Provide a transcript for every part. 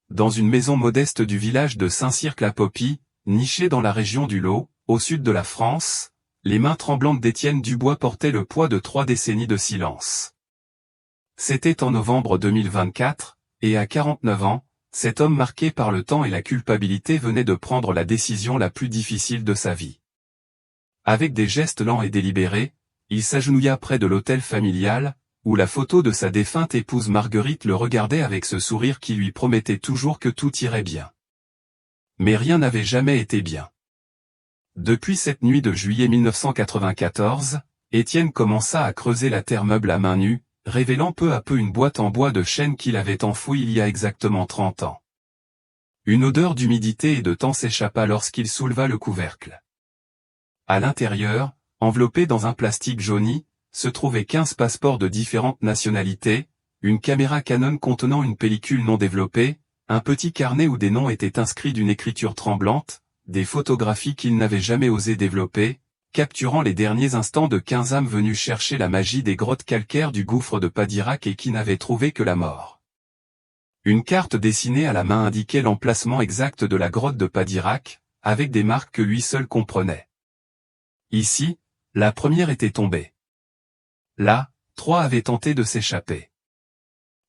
dans une maison modeste du village de Saint-Cirque-la-Popie, nichée dans la région du Lot, au sud de la France, les mains tremblantes d'Étienne Dubois portaient le poids de 3 décennies de silence. C'était en novembre 2024, et à 49 ans, cet homme marqué par le temps et la culpabilité venait de prendre la décision la plus difficile de sa vie. Avec des gestes lents et délibérés, il s'agenouilla près de l'autel familial, où la photo de sa défunte épouse Marguerite le regardait avec ce sourire qui lui promettait toujours que tout irait bien. Mais rien n'avait jamais été bien. Depuis cette nuit de juillet 1994, Étienne commença à creuser la terre meuble à main nue, révélant peu à peu une boîte en bois de chêne qu'il avait enfouie il y a exactement 30 ans. Une odeur d'humidité et de temps s'échappa lorsqu'il souleva le couvercle. À l'intérieur, enveloppé dans un plastique jauni, se trouvaient 15 passeports de différentes nationalités, une caméra Canon contenant une pellicule non développée, un petit carnet où des noms étaient inscrits d'une écriture tremblante, des photographies qu'il n'avait jamais osé développer, capturant les derniers instants de 15 âmes venues chercher la magie des grottes calcaires du gouffre de Padirac et qui n'avaient trouvé que la mort. Une carte dessinée à la main indiquait l'emplacement exact de la grotte de Padirac, avec des marques que lui seul comprenait. Ici, la première était tombée. Là, 3 avaient tenté de s'échapper.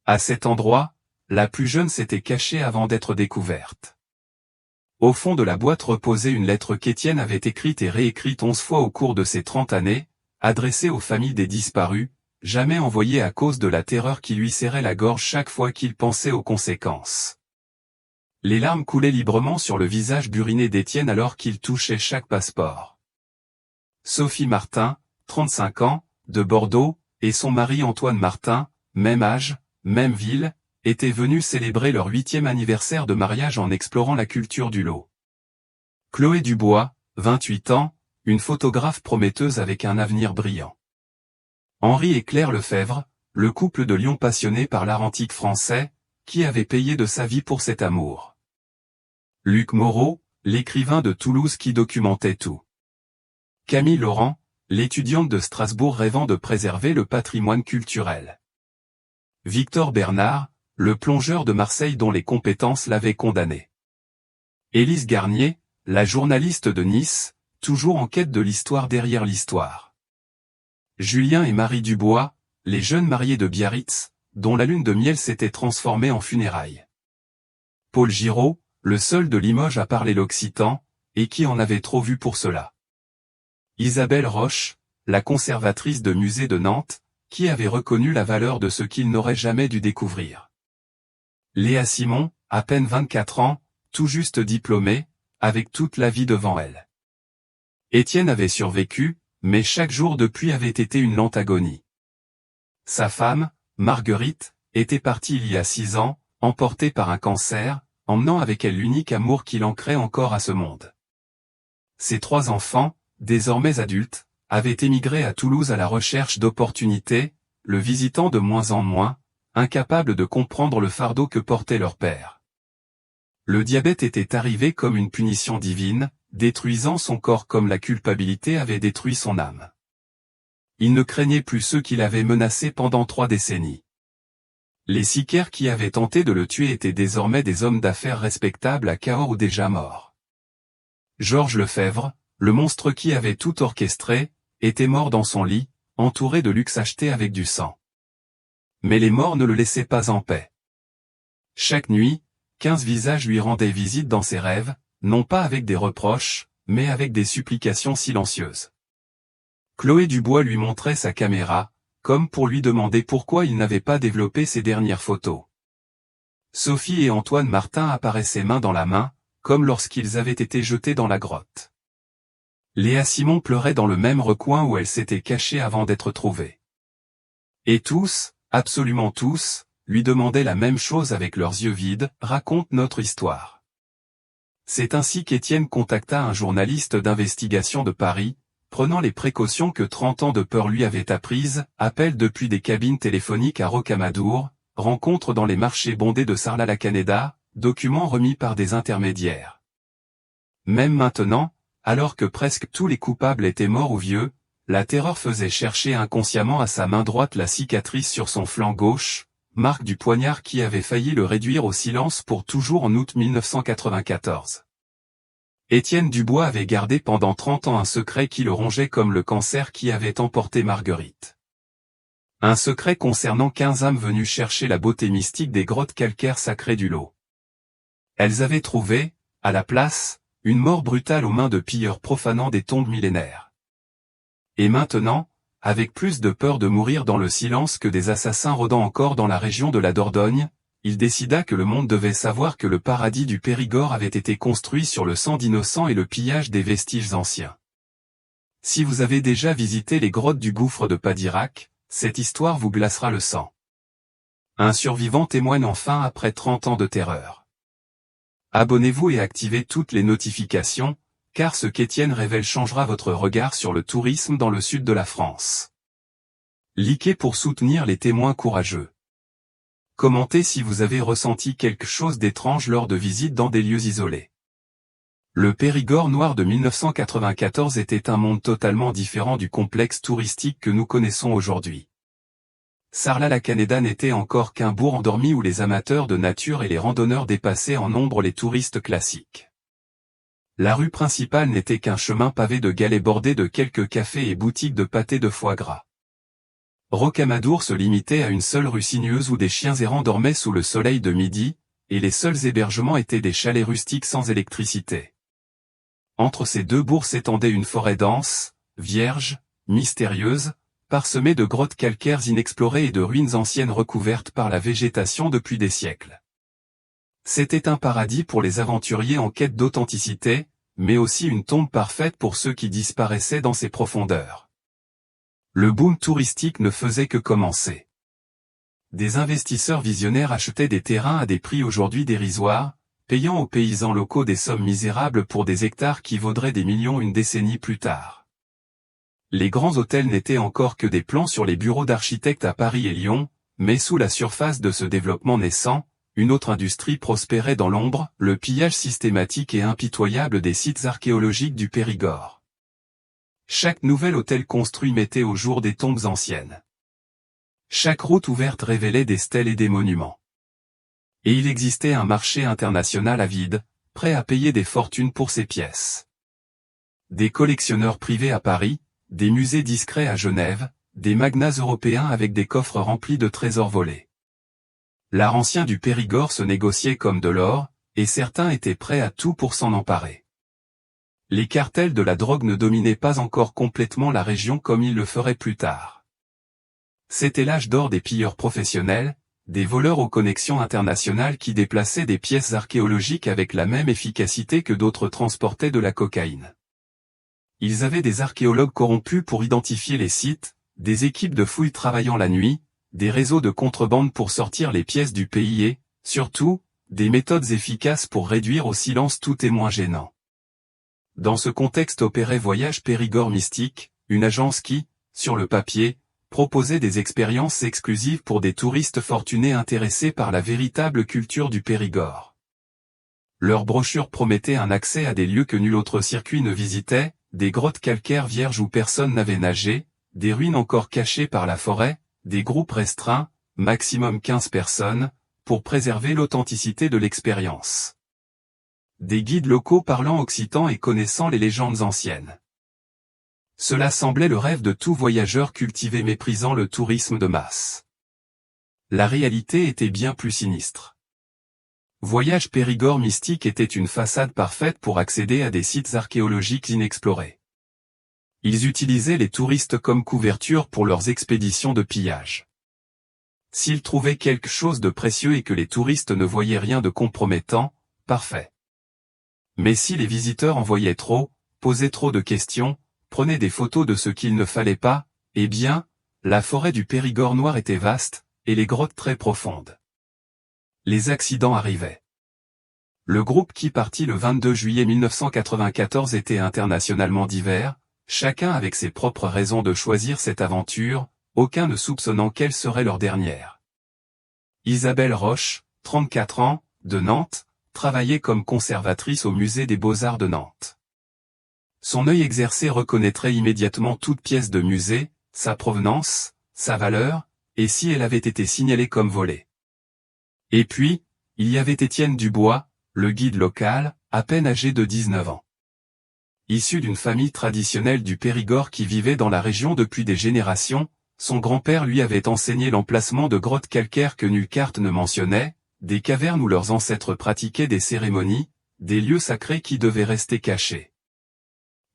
À cet endroit, la plus jeune s'était cachée avant d'être découverte. Au fond de la boîte reposait une lettre qu'Étienne avait écrite et réécrite 11 fois au cours de ses 30 années, adressée aux familles des disparus, jamais envoyée à cause de la terreur qui lui serrait la gorge chaque fois qu'il pensait aux conséquences. Les larmes coulaient librement sur le visage buriné d'Étienne alors qu'il touchait chaque passeport. Sophie Martin, 35 ans, de Bordeaux, et son mari Antoine Martin, même âge, même ville, étaient venus célébrer leur 8e anniversaire de mariage en explorant la culture du Lot. Chloé Dubois, 28 ans, une photographe prometteuse avec un avenir brillant. Henri et Claire Lefebvre, le couple de lions passionnés par l'art antique français, qui avait payé de sa vie pour cet amour. Luc Moreau, l'écrivain de Toulouse qui documentait tout. Camille Laurent, l'étudiante de Strasbourg rêvant de préserver le patrimoine culturel. Victor Bernard, le plongeur de Marseille dont les compétences l'avaient condamné. Élise Garnier, la journaliste de Nice, toujours en quête de l'histoire derrière l'histoire. Julien et Marie Dubois, les jeunes mariés de Biarritz, dont la lune de miel s'était transformée en funérailles. Paul Giraud, le seul de Limoges à parler l'occitan, et qui en avait trop vu pour cela. Isabelle Roche, la conservatrice de musée de Nantes, qui avait reconnu la valeur de ce qu'il n'aurait jamais dû découvrir. Léa Simon, à peine 24 ans, tout juste diplômée, avec toute la vie devant elle. Étienne avait survécu, mais chaque jour depuis avait été une lente agonie. Sa femme, Marguerite, était partie il y a 6 ans, emportée par un cancer, emmenant avec elle l'unique amour qui l'ancrait encore à ce monde. Ses 3 enfants, désormais adultes, avaient émigré à Toulouse à la recherche d'opportunités, le visitant de moins en moins, incapables de comprendre le fardeau que portait leur père. Le diabète était arrivé comme une punition divine, détruisant son corps comme la culpabilité avait détruit son âme. Il ne craignait plus ceux qui l'avaient menacé pendant 3 décennies. Les sicaires qui avaient tenté de le tuer étaient désormais des hommes d'affaires respectables à Cahors ou déjà morts. Georges Lefebvre, le monstre qui avait tout orchestré, était mort dans son lit, entouré de luxe acheté avec du sang. Mais les morts ne le laissaient pas en paix. Chaque nuit, 15 visages lui rendaient visite dans ses rêves, non pas avec des reproches, mais avec des supplications silencieuses. Chloé Dubois lui montrait sa caméra, comme pour lui demander pourquoi il n'avait pas développé ses dernières photos. Sophie et Antoine Martin apparaissaient main dans la main, comme lorsqu'ils avaient été jetés dans la grotte. Léa Simon pleurait dans le même recoin où elle s'était cachée avant d'être trouvée. Et tous, absolument tous, lui demandaient la même chose avec leurs yeux vides, raconte notre histoire. C'est ainsi qu'Étienne contacta un journaliste d'investigation de Paris, prenant les précautions que 30 ans de peur lui avaient apprises, appel depuis des cabines téléphoniques à Rocamadour, rencontre dans les marchés bondés de Sarlat-la-Canéda, documents remis par des intermédiaires. Même maintenant, alors que presque tous les coupables étaient morts ou vieux, la terreur faisait chercher inconsciemment à sa main droite la cicatrice sur son flanc gauche, marque du poignard qui avait failli le réduire au silence pour toujours en août 1994. Étienne Dubois avait gardé pendant 30 ans un secret qui le rongeait comme le cancer qui avait emporté Marguerite. Un secret concernant 15 âmes venues chercher la beauté mystique des grottes calcaires sacrées du Lot. Elles avaient trouvé, à la place, une mort brutale aux mains de pilleurs profanant des tombes millénaires. Et maintenant, avec plus de peur de mourir dans le silence que des assassins rôdant encore dans la région de la Dordogne, il décida que le monde devait savoir que le paradis du Périgord avait été construit sur le sang d'innocents et le pillage des vestiges anciens. Si vous avez déjà visité les grottes du gouffre de Padirac, cette histoire vous glacera le sang. Un survivant témoigne enfin après 30 ans de terreur. Abonnez-vous et activez toutes les notifications, car ce qu'Étienne révèle changera votre regard sur le tourisme dans le sud de la France. Likez pour soutenir les témoins courageux. Commentez si vous avez ressenti quelque chose d'étrange lors de visites dans des lieux isolés. Le Périgord noir de 1994 était un monde totalement différent du complexe touristique que nous connaissons aujourd'hui. Sarlat-la-Canéda n'était encore qu'un bourg endormi où les amateurs de nature et les randonneurs dépassaient en nombre les touristes classiques. La rue principale n'était qu'un chemin pavé de galets bordé de quelques cafés et boutiques de pâté de foie gras. Rocamadour se limitait à une seule rue sinueuse où des chiens errants dormaient sous le soleil de midi, et les seuls hébergements étaient des chalets rustiques sans électricité. Entre ces deux bourgs s'étendait une forêt dense, vierge, mystérieuse, parsemée de grottes calcaires inexplorées et de ruines anciennes recouvertes par la végétation depuis des siècles. C'était un paradis pour les aventuriers en quête d'authenticité, mais aussi une tombe parfaite pour ceux qui disparaissaient dans ses profondeurs. Le boom touristique ne faisait que commencer. Des investisseurs visionnaires achetaient des terrains à des prix aujourd'hui dérisoires, payant aux paysans locaux des sommes misérables pour des hectares qui vaudraient des millions une décennie plus tard. Les grands hôtels n'étaient encore que des plans sur les bureaux d'architectes à Paris et Lyon, mais sous la surface de ce développement naissant, une autre industrie prospérait dans l'ombre, le pillage systématique et impitoyable des sites archéologiques du Périgord. Chaque nouvel hôtel construit mettait au jour des tombes anciennes. Chaque route ouverte révélait des stèles et des monuments. Et il existait un marché international avide, prêt à payer des fortunes pour ces pièces. Des collectionneurs privés à Paris, des musées discrets à Genève, des magnats européens avec des coffres remplis de trésors volés. L'art ancien du Périgord se négociait comme de l'or, et certains étaient prêts à tout pour s'en emparer. Les cartels de la drogue ne dominaient pas encore complètement la région comme ils le feraient plus tard. C'était l'âge d'or des pilleurs professionnels, des voleurs aux connexions internationales qui déplaçaient des pièces archéologiques avec la même efficacité que d'autres transportaient de la cocaïne. Ils avaient des archéologues corrompus pour identifier les sites, des équipes de fouilles travaillant la nuit, des réseaux de contrebande pour sortir les pièces du pays et, surtout, des méthodes efficaces pour réduire au silence tout témoin gênant. Dans ce contexte opérait Voyage Périgord Mystique, une agence qui, sur le papier, proposait des expériences exclusives pour des touristes fortunés intéressés par la véritable culture du Périgord. Leur brochure promettait un accès à des lieux que nul autre circuit ne visitait, des grottes calcaires vierges où personne n'avait nagé, des ruines encore cachées par la forêt, des groupes restreints, maximum 15 personnes, pour préserver l'authenticité de l'expérience. Des guides locaux parlant occitan et connaissant les légendes anciennes. Cela semblait le rêve de tout voyageur cultivé méprisant le tourisme de masse. La réalité était bien plus sinistre. Voyage Périgord Mystique était une façade parfaite pour accéder à des sites archéologiques inexplorés. Ils utilisaient les touristes comme couverture pour leurs expéditions de pillage. S'ils trouvaient quelque chose de précieux et que les touristes ne voyaient rien de compromettant, parfait. Mais si les visiteurs en voyaient trop, posaient trop de questions, prenaient des photos de ce qu'il ne fallait pas, eh bien, la forêt du Périgord noir était vaste, et les grottes très profondes. Les accidents arrivaient. Le groupe qui partit le 22 juillet 1994 était internationalement divers, chacun avec ses propres raisons de choisir cette aventure, aucun ne soupçonnant quelle serait leur dernière. Isabelle Roche, 34 ans, de Nantes, travaillait comme conservatrice au musée des Beaux-Arts de Nantes. Son œil exercé reconnaîtrait immédiatement toute pièce de musée, sa provenance, sa valeur, et si elle avait été signalée comme volée. Et puis, il y avait Étienne Dubois, le guide local, à peine âgé de 19 ans. Issu d'une famille traditionnelle du Périgord qui vivait dans la région depuis des générations, son grand-père lui avait enseigné l'emplacement de grottes calcaires que nulle carte ne mentionnait, des cavernes où leurs ancêtres pratiquaient des cérémonies, des lieux sacrés qui devaient rester cachés.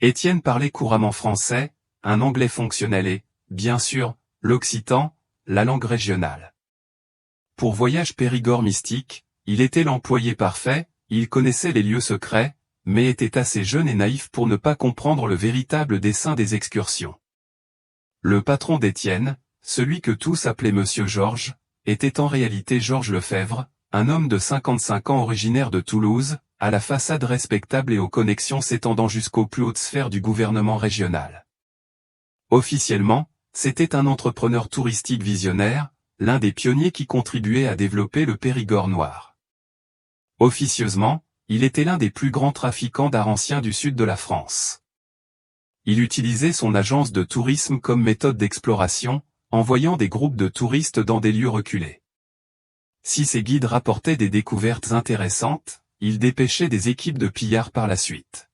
Étienne parlait couramment français, un anglais fonctionnel et, bien sûr, l'occitan, la langue régionale. Pour Voyage Périgord mystique, il était l'employé parfait, il connaissait les lieux secrets, mais était assez jeune et naïf pour ne pas comprendre le véritable dessein des excursions. Le patron d'Étienne, celui que tous appelaient Monsieur Georges, était en réalité Georges Lefebvre, un homme de 55 ans originaire de Toulouse, à la façade respectable et aux connexions s'étendant jusqu'aux plus hautes sphères du gouvernement régional. Officiellement, c'était un entrepreneur touristique visionnaire, l'un des pionniers qui contribuait à développer le Périgord noir. Officieusement, il était l'un des plus grands trafiquants d'art ancien du sud de la France. Il utilisait son agence de tourisme comme méthode d'exploration, envoyant des groupes de touristes dans des lieux reculés. Si ses guides rapportaient des découvertes intéressantes, il dépêchait des équipes de pillards par la suite.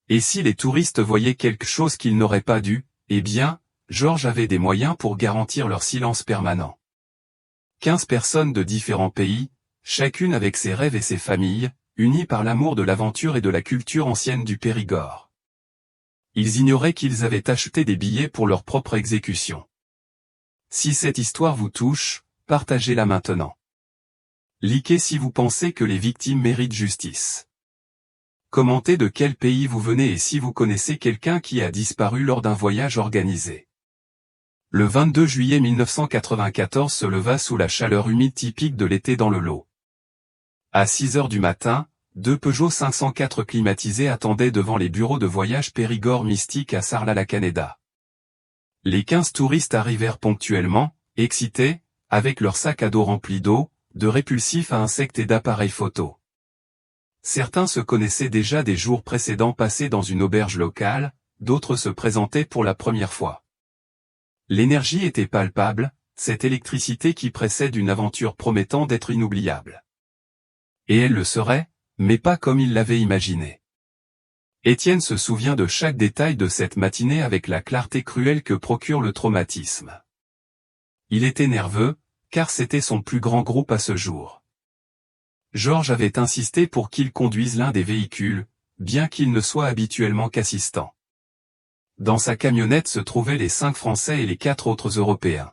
Et si les touristes voyaient quelque chose qu'ils n'auraient pas dû, eh bien, Georges avait des moyens pour garantir leur silence permanent. 15 personnes de différents pays, chacune avec ses rêves et ses familles, unies par l'amour de l'aventure et de la culture ancienne du Périgord. Ils ignoraient qu'ils avaient acheté des billets pour leur propre exécution. Si cette histoire vous touche, partagez-la maintenant. Likez si vous pensez que les victimes méritent justice. Commentez de quel pays vous venez et si vous connaissez quelqu'un qui a disparu lors d'un voyage organisé. Le 22 juillet 1994 se leva sous la chaleur humide typique de l'été dans le Lot. À 6 heures du matin, 2 Peugeot 504 climatisés attendaient devant les bureaux de voyage Périgord mystique à Sarlat-la-Canéda. Les 15 touristes arrivèrent ponctuellement, excités, avec leurs sacs à dos remplis d'eau, de répulsifs à insectes et d'appareils photo. Certains se connaissaient déjà des jours précédents passés dans une auberge locale, d'autres se présentaient pour la première fois. L'énergie était palpable, cette électricité qui précède une aventure promettant d'être inoubliable. Et elle le serait, mais pas comme il l'avait imaginé. Étienne se souvient de chaque détail de cette matinée avec la clarté cruelle que procure le traumatisme. Il était nerveux, car c'était son plus grand groupe à ce jour. Georges avait insisté pour qu'il conduise l'un des véhicules, bien qu'il ne soit habituellement qu'assistant. Dans sa camionnette se trouvaient les 5 Français et les 4 autres Européens.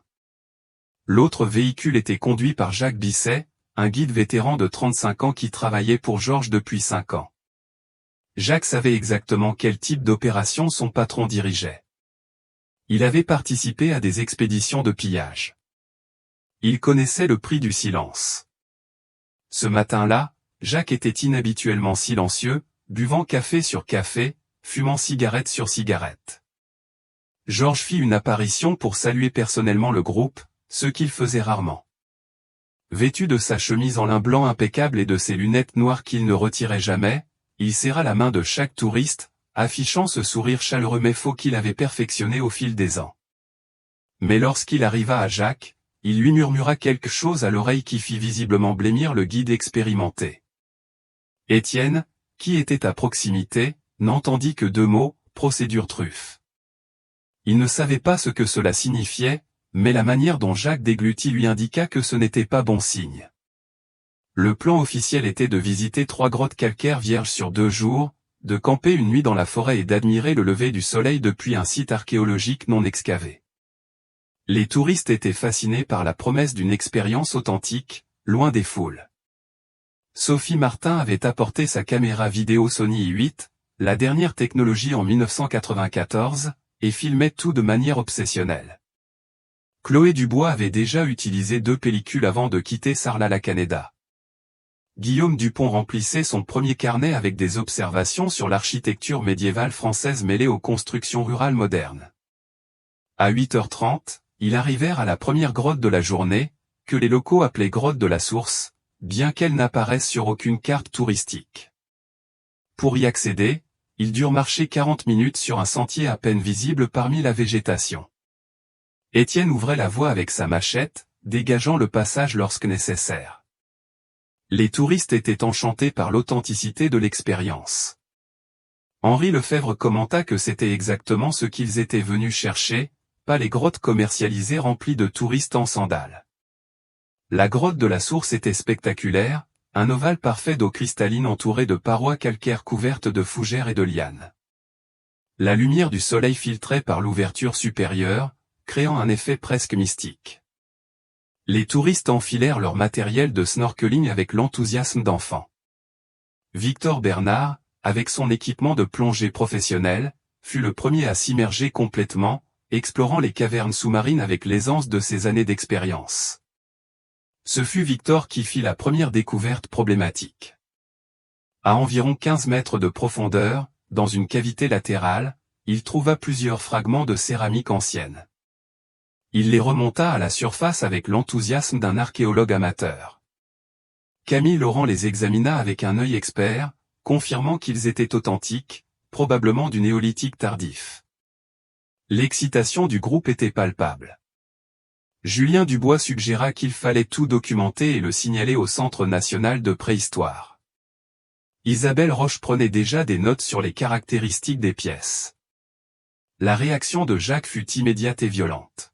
L'autre véhicule était conduit par Jacques Bisset, un guide vétéran de 35 ans qui travaillait pour Georges depuis 5 ans. Jacques savait exactement quel type d'opération son patron dirigeait. Il avait participé à des expéditions de pillage. Il connaissait le prix du silence. Ce matin-là, Jacques était inhabituellement silencieux, buvant café sur café, fumant cigarette sur cigarette. Georges fit une apparition pour saluer personnellement le groupe, ce qu'il faisait rarement. Vêtu de sa chemise en lin blanc impeccable et de ses lunettes noires qu'il ne retirait jamais, il serra la main de chaque touriste, affichant ce sourire chaleureux mais faux qu'il avait perfectionné au fil des ans. Mais lorsqu'il arriva à Jacques, il lui murmura quelque chose à l'oreille qui fit visiblement blêmir le guide expérimenté. Étienne, qui était à proximité, n'entendit que 2 mots, procédure truffe. Il ne savait pas ce que cela signifiait, mais la manière dont Jacques déglutit lui indiqua que ce n'était pas bon signe. Le plan officiel était de visiter 3 grottes calcaires vierges sur 2 jours, de camper une nuit dans la forêt et d'admirer le lever du soleil depuis un site archéologique non excavé. Les touristes étaient fascinés par la promesse d'une expérience authentique, loin des foules. Sophie Martin avait apporté sa caméra vidéo Sony i8, la dernière technologie en 1994, et filmait tout de manière obsessionnelle. Chloé Dubois avait déjà utilisé 2 pellicules avant de quitter Sarlat-la-Canéda. Guillaume Dupont remplissait son premier carnet avec des observations sur l'architecture médiévale française mêlée aux constructions rurales modernes. À 8h30, ils arrivèrent à la première grotte de la journée, que les locaux appelaient grotte de la Source, bien qu'elle n'apparaisse sur aucune carte touristique. Pour y accéder, ils durent marcher 40 minutes sur un sentier à peine visible parmi la végétation. Étienne ouvrait la voie avec sa machette, dégageant le passage lorsque nécessaire. Les touristes étaient enchantés par l'authenticité de l'expérience. Henri Lefebvre commenta que c'était exactement ce qu'ils étaient venus chercher, pas les grottes commercialisées remplies de touristes en sandales. La grotte de la source était spectaculaire, un ovale parfait d'eau cristalline entouré de parois calcaires couvertes de fougères et de lianes. La lumière du soleil filtrait par l'ouverture supérieure, créant un effet presque mystique. Les touristes enfilèrent leur matériel de snorkeling avec l'enthousiasme d'enfants. Victor Bernard, avec son équipement de plongée professionnel, fut le premier à s'immerger complètement, explorant les cavernes sous-marines avec l'aisance de ses années d'expérience. Ce fut Victor qui fit la première découverte problématique. À environ 15 mètres de profondeur, dans une cavité latérale, il trouva plusieurs fragments de céramique ancienne. Il les remonta à la surface avec l'enthousiasme d'un archéologue amateur. Camille Laurent les examina avec un œil expert, confirmant qu'ils étaient authentiques, probablement du néolithique tardif. L'excitation du groupe était palpable. Julien Dubois suggéra qu'il fallait tout documenter et le signaler au Centre national de préhistoire. Isabelle Roche prenait déjà des notes sur les caractéristiques des pièces. La réaction de Jacques fut immédiate et violente.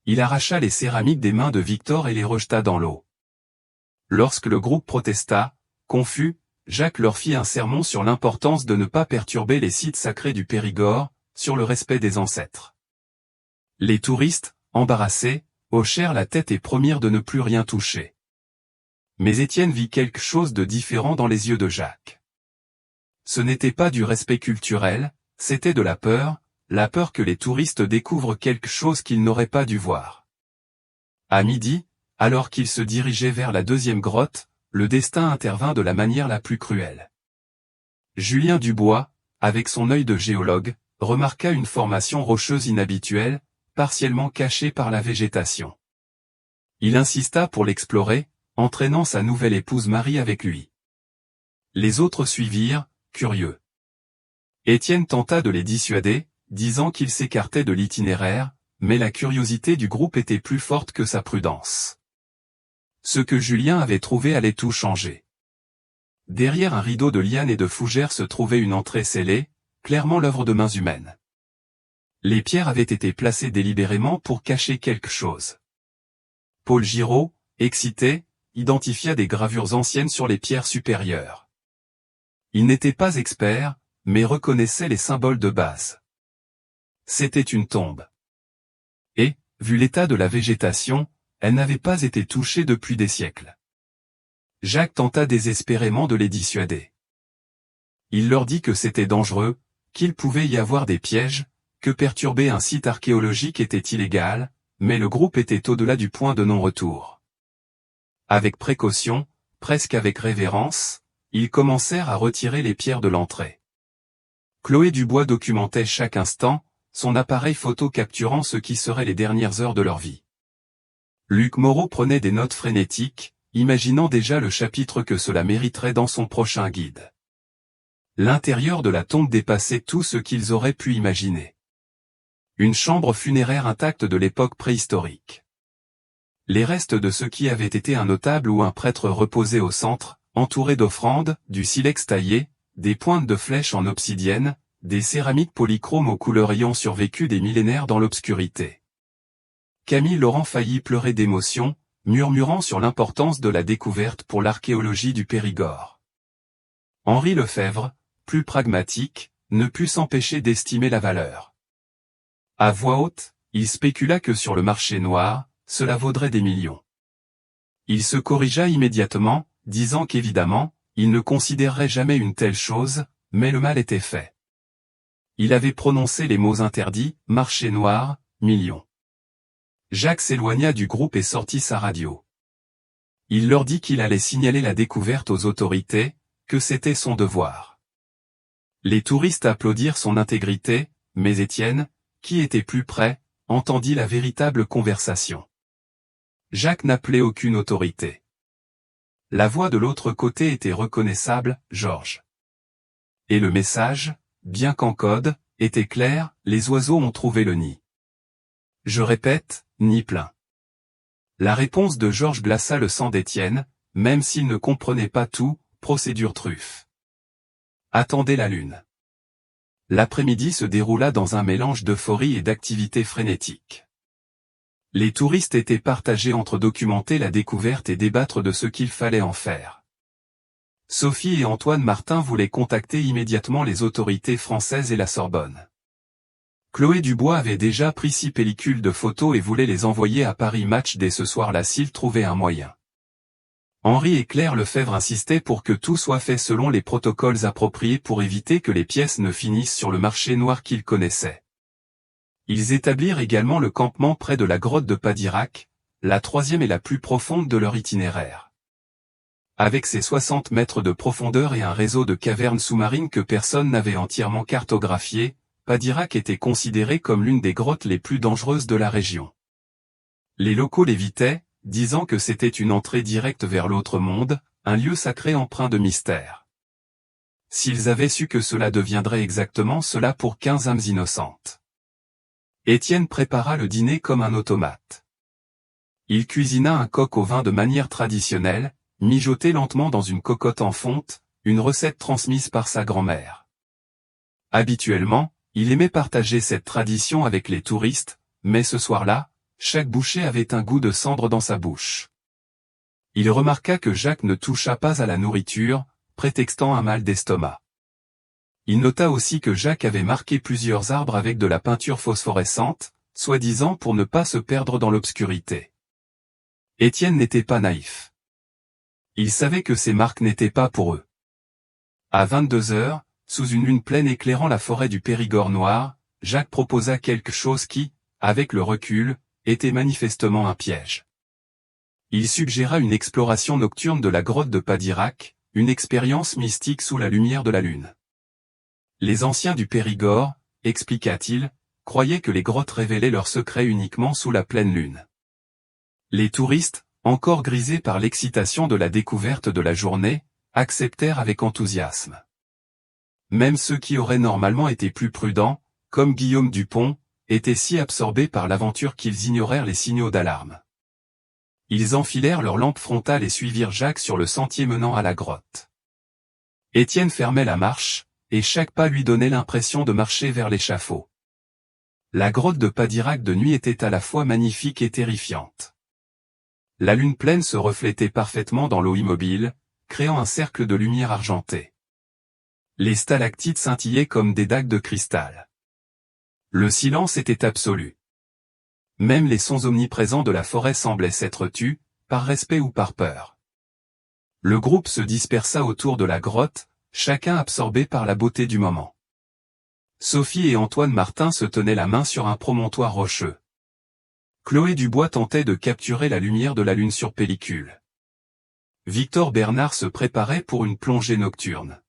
Il arracha les céramiques des mains de Victor et les rejeta dans l'eau. Lorsque le groupe protesta, confus, Jacques leur fit un sermon sur l'importance de ne pas perturber les sites sacrés du Périgord, sur le respect des ancêtres. Les touristes, embarrassés, hochèrent la tête et promirent de ne plus rien toucher. Mais Étienne vit quelque chose de différent dans les yeux de Jacques. Ce n'était pas du respect culturel, c'était de la peur que les touristes découvrent quelque chose qu'ils n'auraient pas dû voir. À midi, alors qu'ils se dirigeaient vers la deuxième grotte, le destin intervint de la manière la plus cruelle. Julien Dubois, avec son œil de géologue, remarqua une formation rocheuse inhabituelle, partiellement cachée par la végétation. Il insista pour l'explorer, entraînant sa nouvelle épouse Marie avec lui. Les autres suivirent, curieux. Étienne tenta de les dissuader, disant qu'il s'écartait de l'itinéraire, mais la curiosité du groupe était plus forte que sa prudence. Ce que Julien avait trouvé allait tout changer. Derrière un rideau de lianes et de fougères se trouvait une entrée scellée, clairement l'œuvre de mains humaines. Les pierres avaient été placées délibérément pour cacher quelque chose. Paul Giraud, excité, identifia des gravures anciennes sur les pierres supérieures. Il n'était pas expert, mais reconnaissait les symboles de base. C'était une tombe. Et, vu l'état de la végétation, elle n'avait pas été touchée depuis des siècles. Jacques tenta désespérément de les dissuader. Il leur dit que c'était dangereux, qu'il pouvait y avoir des pièges, que perturber un site archéologique était illégal, mais le groupe était au-delà du point de non-retour. Avec précaution, presque avec révérence, ils commencèrent à retirer les pierres de l'entrée. Chloé Dubois documentait chaque instant, son appareil photo capturant ce qui seraient les dernières heures de leur vie. Luc Moreau prenait des notes frénétiques, imaginant déjà le chapitre que cela mériterait dans son prochain guide. L'intérieur de la tombe dépassait tout ce qu'ils auraient pu imaginer. Une chambre funéraire intacte de l'époque préhistorique. Les restes de ce qui avait été un notable ou un prêtre reposaient au centre, entourés d'offrandes, du silex taillé, des pointes de flèches en obsidienne, des céramiques polychromes aux couleurs ayant survécu des millénaires dans l'obscurité. Camille Laurent faillit pleurer d'émotion, murmurant sur l'importance de la découverte pour l'archéologie du Périgord. Henri Lefebvre, plus pragmatique, ne put s'empêcher d'estimer la valeur. À voix haute, il spécula que sur le marché noir, cela vaudrait des millions. Il se corrigea immédiatement, disant qu'évidemment, il ne considérerait jamais une telle chose, mais le mal était fait. Il avait prononcé les mots interdits, marché noir, millions. Jacques s'éloigna du groupe et sortit sa radio. Il leur dit qu'il allait signaler la découverte aux autorités, que c'était son devoir. Les touristes applaudirent son intégrité, mais Étienne, qui était plus près, entendit la véritable conversation. Jacques n'appelait aucune autorité. La voix de l'autre côté était reconnaissable, Georges. Et le message, bien qu'en code, était clair, les oiseaux ont trouvé le nid. Je répète, nid plein. La réponse de Georges glaça le sang d'Étienne, même s'il ne comprenait pas tout, procédure truffe. Attendez la lune. L'après-midi se déroula dans un mélange d'euphorie et d'activité frénétique. Les touristes étaient partagés entre documenter la découverte et débattre de ce qu'il fallait en faire. Sophie et Antoine Martin voulaient contacter immédiatement les autorités françaises et la Sorbonne. Chloé Dubois avait déjà pris 6 pellicules de photos et voulait les envoyer à Paris Match dès ce soir-là s'il trouvait un moyen. Henri et Claire Lefebvre insistaient pour que tout soit fait selon les protocoles appropriés pour éviter que les pièces ne finissent sur le marché noir qu'ils connaissaient. Ils établirent également le campement près de la grotte de Padirac, la 3e et la plus profonde de leur itinéraire. Avec ses 60 mètres de profondeur et un réseau de cavernes sous-marines que personne n'avait entièrement cartographié, Padirac était considéré comme l'une des grottes les plus dangereuses de la région. Les locaux l'évitaient, disant que c'était une entrée directe vers l'autre monde, un lieu sacré empreint de mystère. S'ils avaient su que cela deviendrait exactement cela pour 15 âmes innocentes. Étienne prépara le dîner comme un automate. Il cuisina un coq au vin de manière traditionnelle, mijoté lentement dans une cocotte en fonte, une recette transmise par sa grand-mère. Habituellement, il aimait partager cette tradition avec les touristes, mais ce soir-là, chaque bouchée avait un goût de cendre dans sa bouche. Il remarqua que Jacques ne toucha pas à la nourriture, prétextant un mal d'estomac. Il nota aussi que Jacques avait marqué plusieurs arbres avec de la peinture phosphorescente, soi-disant pour ne pas se perdre dans l'obscurité. Étienne n'était pas naïf. Il savait que ces marques n'étaient pas pour eux. À 22 heures, sous une lune pleine éclairant la forêt du Périgord noir, Jacques proposa quelque chose qui, avec le recul, était manifestement un piège. Il suggéra une exploration nocturne de la grotte de Padirac, une expérience mystique sous la lumière de la lune. Les anciens du Périgord, expliqua-t-il, croyaient que les grottes révélaient leurs secrets uniquement sous la pleine lune. Les touristes, encore grisés par l'excitation de la découverte de la journée, acceptèrent avec enthousiasme. Même ceux qui auraient normalement été plus prudents, comme Guillaume Dupont, étaient si absorbés par l'aventure qu'ils ignorèrent les signaux d'alarme. Ils enfilèrent leurs lampes frontales et suivirent Jacques sur le sentier menant à la grotte. Étienne fermait la marche, et chaque pas lui donnait l'impression de marcher vers l'échafaud. La grotte de Padirac de nuit était à la fois magnifique et terrifiante. La lune pleine se reflétait parfaitement dans l'eau immobile, créant un cercle de lumière argentée. Les stalactites scintillaient comme des dagues de cristal. Le silence était absolu. Même les sons omniprésents de la forêt semblaient s'être tus, par respect ou par peur. Le groupe se dispersa autour de la grotte, chacun absorbé par la beauté du moment. Sophie et Antoine Martin se tenaient la main sur un promontoire rocheux. Chloé Dubois tentait de capturer la lumière de la lune sur pellicule. Victor Bernard se préparait pour une plongée nocturne.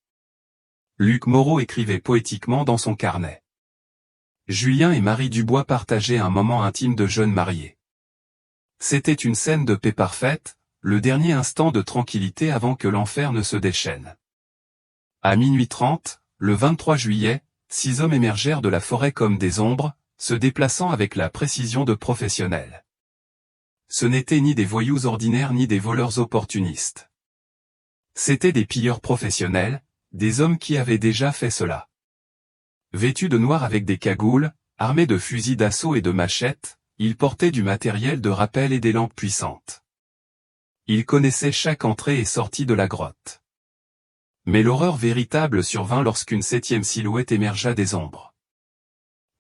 Luc Moreau écrivait poétiquement dans son carnet. Julien et Marie Dubois partageaient un moment intime de jeunes mariés. C'était une scène de paix parfaite, le dernier instant de tranquillité avant que l'enfer ne se déchaîne. À minuit 30, le 23 juillet, 6 hommes émergèrent de la forêt comme des ombres, se déplaçant avec la précision de professionnels. Ce n'étaient ni des voyous ordinaires ni des voleurs opportunistes. C'étaient des pilleurs professionnels, des hommes qui avaient déjà fait cela. Vêtus de noir avec des cagoules, armés de fusils d'assaut et de machettes, ils portaient du matériel de rappel et des lampes puissantes. Ils connaissaient chaque entrée et sortie de la grotte. Mais l'horreur véritable survint lorsqu'une 7e silhouette émergea des ombres.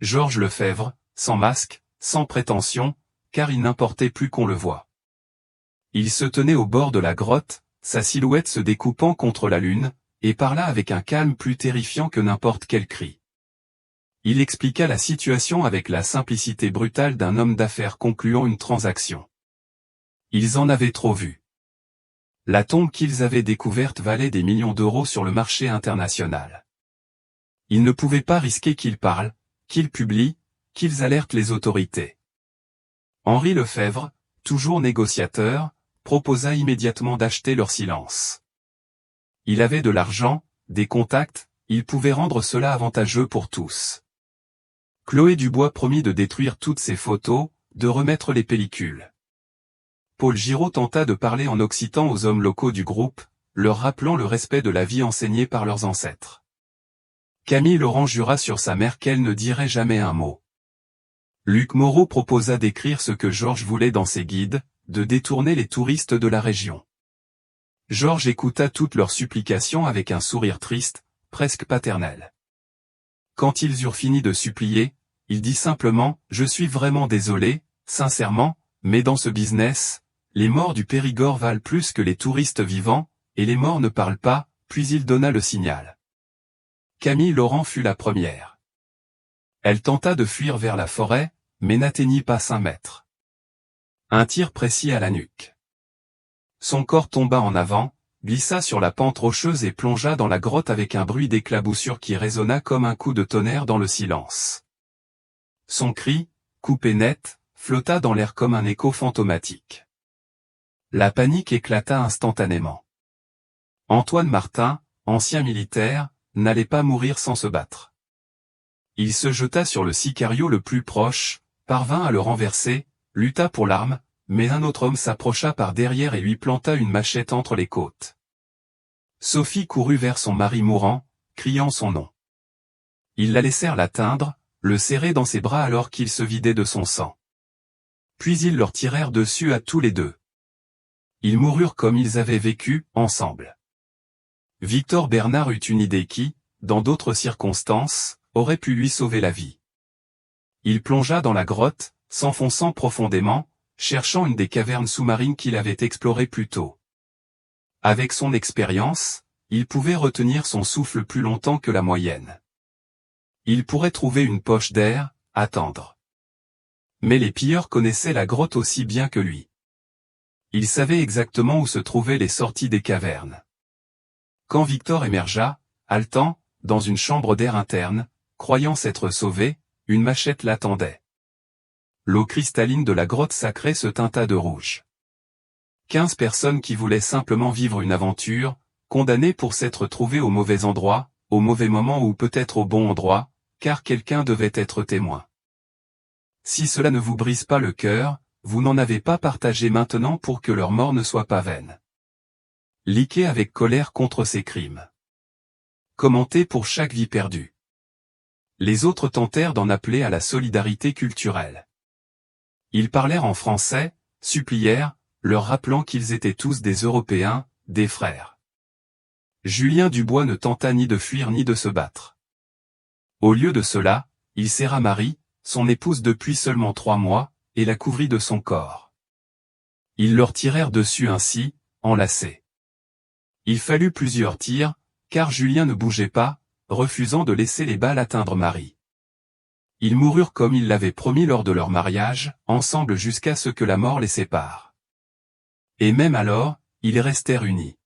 Georges Lefebvre, sans masque, sans prétention, car il n'importait plus qu'on le voie. Il se tenait au bord de la grotte, sa silhouette se découpant contre la lune, et parla avec un calme plus terrifiant que n'importe quel cri. Il expliqua la situation avec la simplicité brutale d'un homme d'affaires concluant une transaction. Ils en avaient trop vu. La tombe qu'ils avaient découverte valait des millions d'euros sur le marché international. Ils ne pouvaient pas risquer qu'ils parlent, qu'ils publient, qu'ils alertent les autorités. Henri Lefebvre, toujours négociateur, proposa immédiatement d'acheter leur silence. Il avait de l'argent, des contacts, il pouvait rendre cela avantageux pour tous. Chloé Dubois promit de détruire toutes ces photos, de remettre les pellicules. Paul Giraud tenta de parler en occitan aux hommes locaux du groupe, leur rappelant le respect de la vie enseignée par leurs ancêtres. Camille Laurent jura sur sa mère qu'elle ne dirait jamais un mot. Luc Moreau proposa d'écrire ce que Georges voulait dans ses guides, de détourner les touristes de la région. Georges écouta toutes leurs supplications avec un sourire triste, presque paternel. Quand ils eurent fini de supplier, il dit simplement « Je suis vraiment désolé, sincèrement, mais dans ce business, les morts du Périgord valent plus que les touristes vivants, et les morts ne parlent pas », puis il donna le signal. Camille Laurent fut la première. Elle tenta de fuir vers la forêt, mais n'atteignit pas 5 mètres. Un tir précis à la nuque. Son corps tomba en avant, glissa sur la pente rocheuse et plongea dans la grotte avec un bruit d'éclaboussure qui résonna comme un coup de tonnerre dans le silence. Son cri, coupé net, flotta dans l'air comme un écho fantomatique. La panique éclata instantanément. Antoine Martin, ancien militaire, n'allait pas mourir sans se battre. Il se jeta sur le sicario le plus proche, parvint à le renverser, lutta pour l'arme, mais un autre homme s'approcha par derrière et lui planta une machette entre les côtes. Sophie courut vers son mari mourant, criant son nom. Ils la laissèrent l'atteindre, le serrer dans ses bras alors qu'il se vidait de son sang. Puis ils leur tirèrent dessus à tous les deux. Ils moururent comme ils avaient vécu, ensemble. Victor Bernard eut une idée qui, dans d'autres circonstances, aurait pu lui sauver la vie. Il plongea dans la grotte, s'enfonçant profondément, cherchant une des cavernes sous-marines qu'il avait explorées plus tôt. Avec son expérience, il pouvait retenir son souffle plus longtemps que la moyenne. Il pourrait trouver une poche d'air, attendre. Mais les pilleurs connaissaient la grotte aussi bien que lui. Ils savaient exactement où se trouvaient les sorties des cavernes. Quand Victor émergea, haletant, dans une chambre d'air interne, croyant s'être sauvé, une machette l'attendait. L'eau cristalline de la grotte sacrée se teinta de rouge. 15 personnes qui voulaient simplement vivre une aventure, condamnées pour s'être trouvées au mauvais endroit, au mauvais moment ou peut-être au bon endroit, car quelqu'un devait être témoin. Si cela ne vous brise pas le cœur, vous n'en avez pas partagé maintenant pour que leur mort ne soit pas vaine. Liquez avec colère contre ces crimes. Commentez pour chaque vie perdue. Les autres tentèrent d'en appeler à la solidarité culturelle. Ils parlèrent en français, supplièrent, leur rappelant qu'ils étaient tous des Européens, des frères. Julien Dubois ne tenta ni de fuir ni de se battre. Au lieu de cela, il serra Marie, son épouse depuis seulement 3 mois, et la couvrit de son corps. Ils leur tirèrent dessus ainsi, enlacés. Il fallut plusieurs tirs, car Julien ne bougeait pas, refusant de laisser les balles atteindre Marie. Ils moururent comme ils l'avaient promis lors de leur mariage, ensemble jusqu'à ce que la mort les sépare. Et même alors, ils restèrent unis.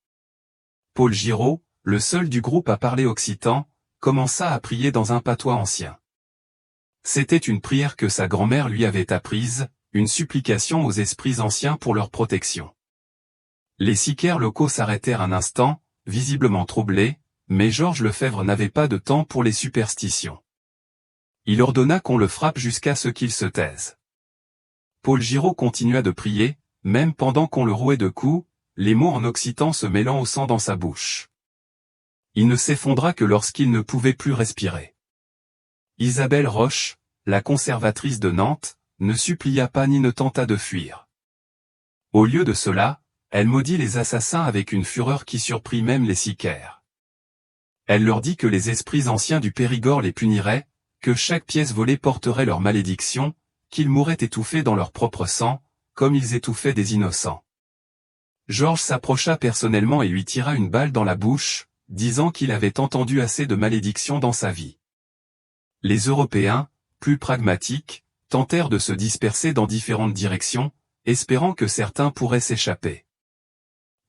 Paul Giraud, le seul du groupe à parler occitan, commença à prier dans un patois ancien. C'était une prière que sa grand-mère lui avait apprise, une supplication aux esprits anciens pour leur protection. Les sicaires locaux s'arrêtèrent un instant, visiblement troublés, mais Georges Lefebvre n'avait pas de temps pour les superstitions. Il ordonna qu'on le frappe jusqu'à ce qu'il se taise. Paul Giraud continua de prier, même pendant qu'on le rouait de coups, les mots en occitan se mêlant au sang dans sa bouche. Il ne s'effondra que lorsqu'il ne pouvait plus respirer. Isabelle Roche, la conservatrice de Nantes, ne supplia pas ni ne tenta de fuir. Au lieu de cela, elle maudit les assassins avec une fureur qui surprit même les sicaires. Elle leur dit que les esprits anciens du Périgord les puniraient, que chaque pièce volée porterait leur malédiction, qu'ils mourraient étouffés dans leur propre sang, comme ils étouffaient des innocents. Georges s'approcha personnellement et lui tira une balle dans la bouche, disant qu'il avait entendu assez de malédictions dans sa vie. Les Européens, plus pragmatiques, tentèrent de se disperser dans différentes directions, espérant que certains pourraient s'échapper.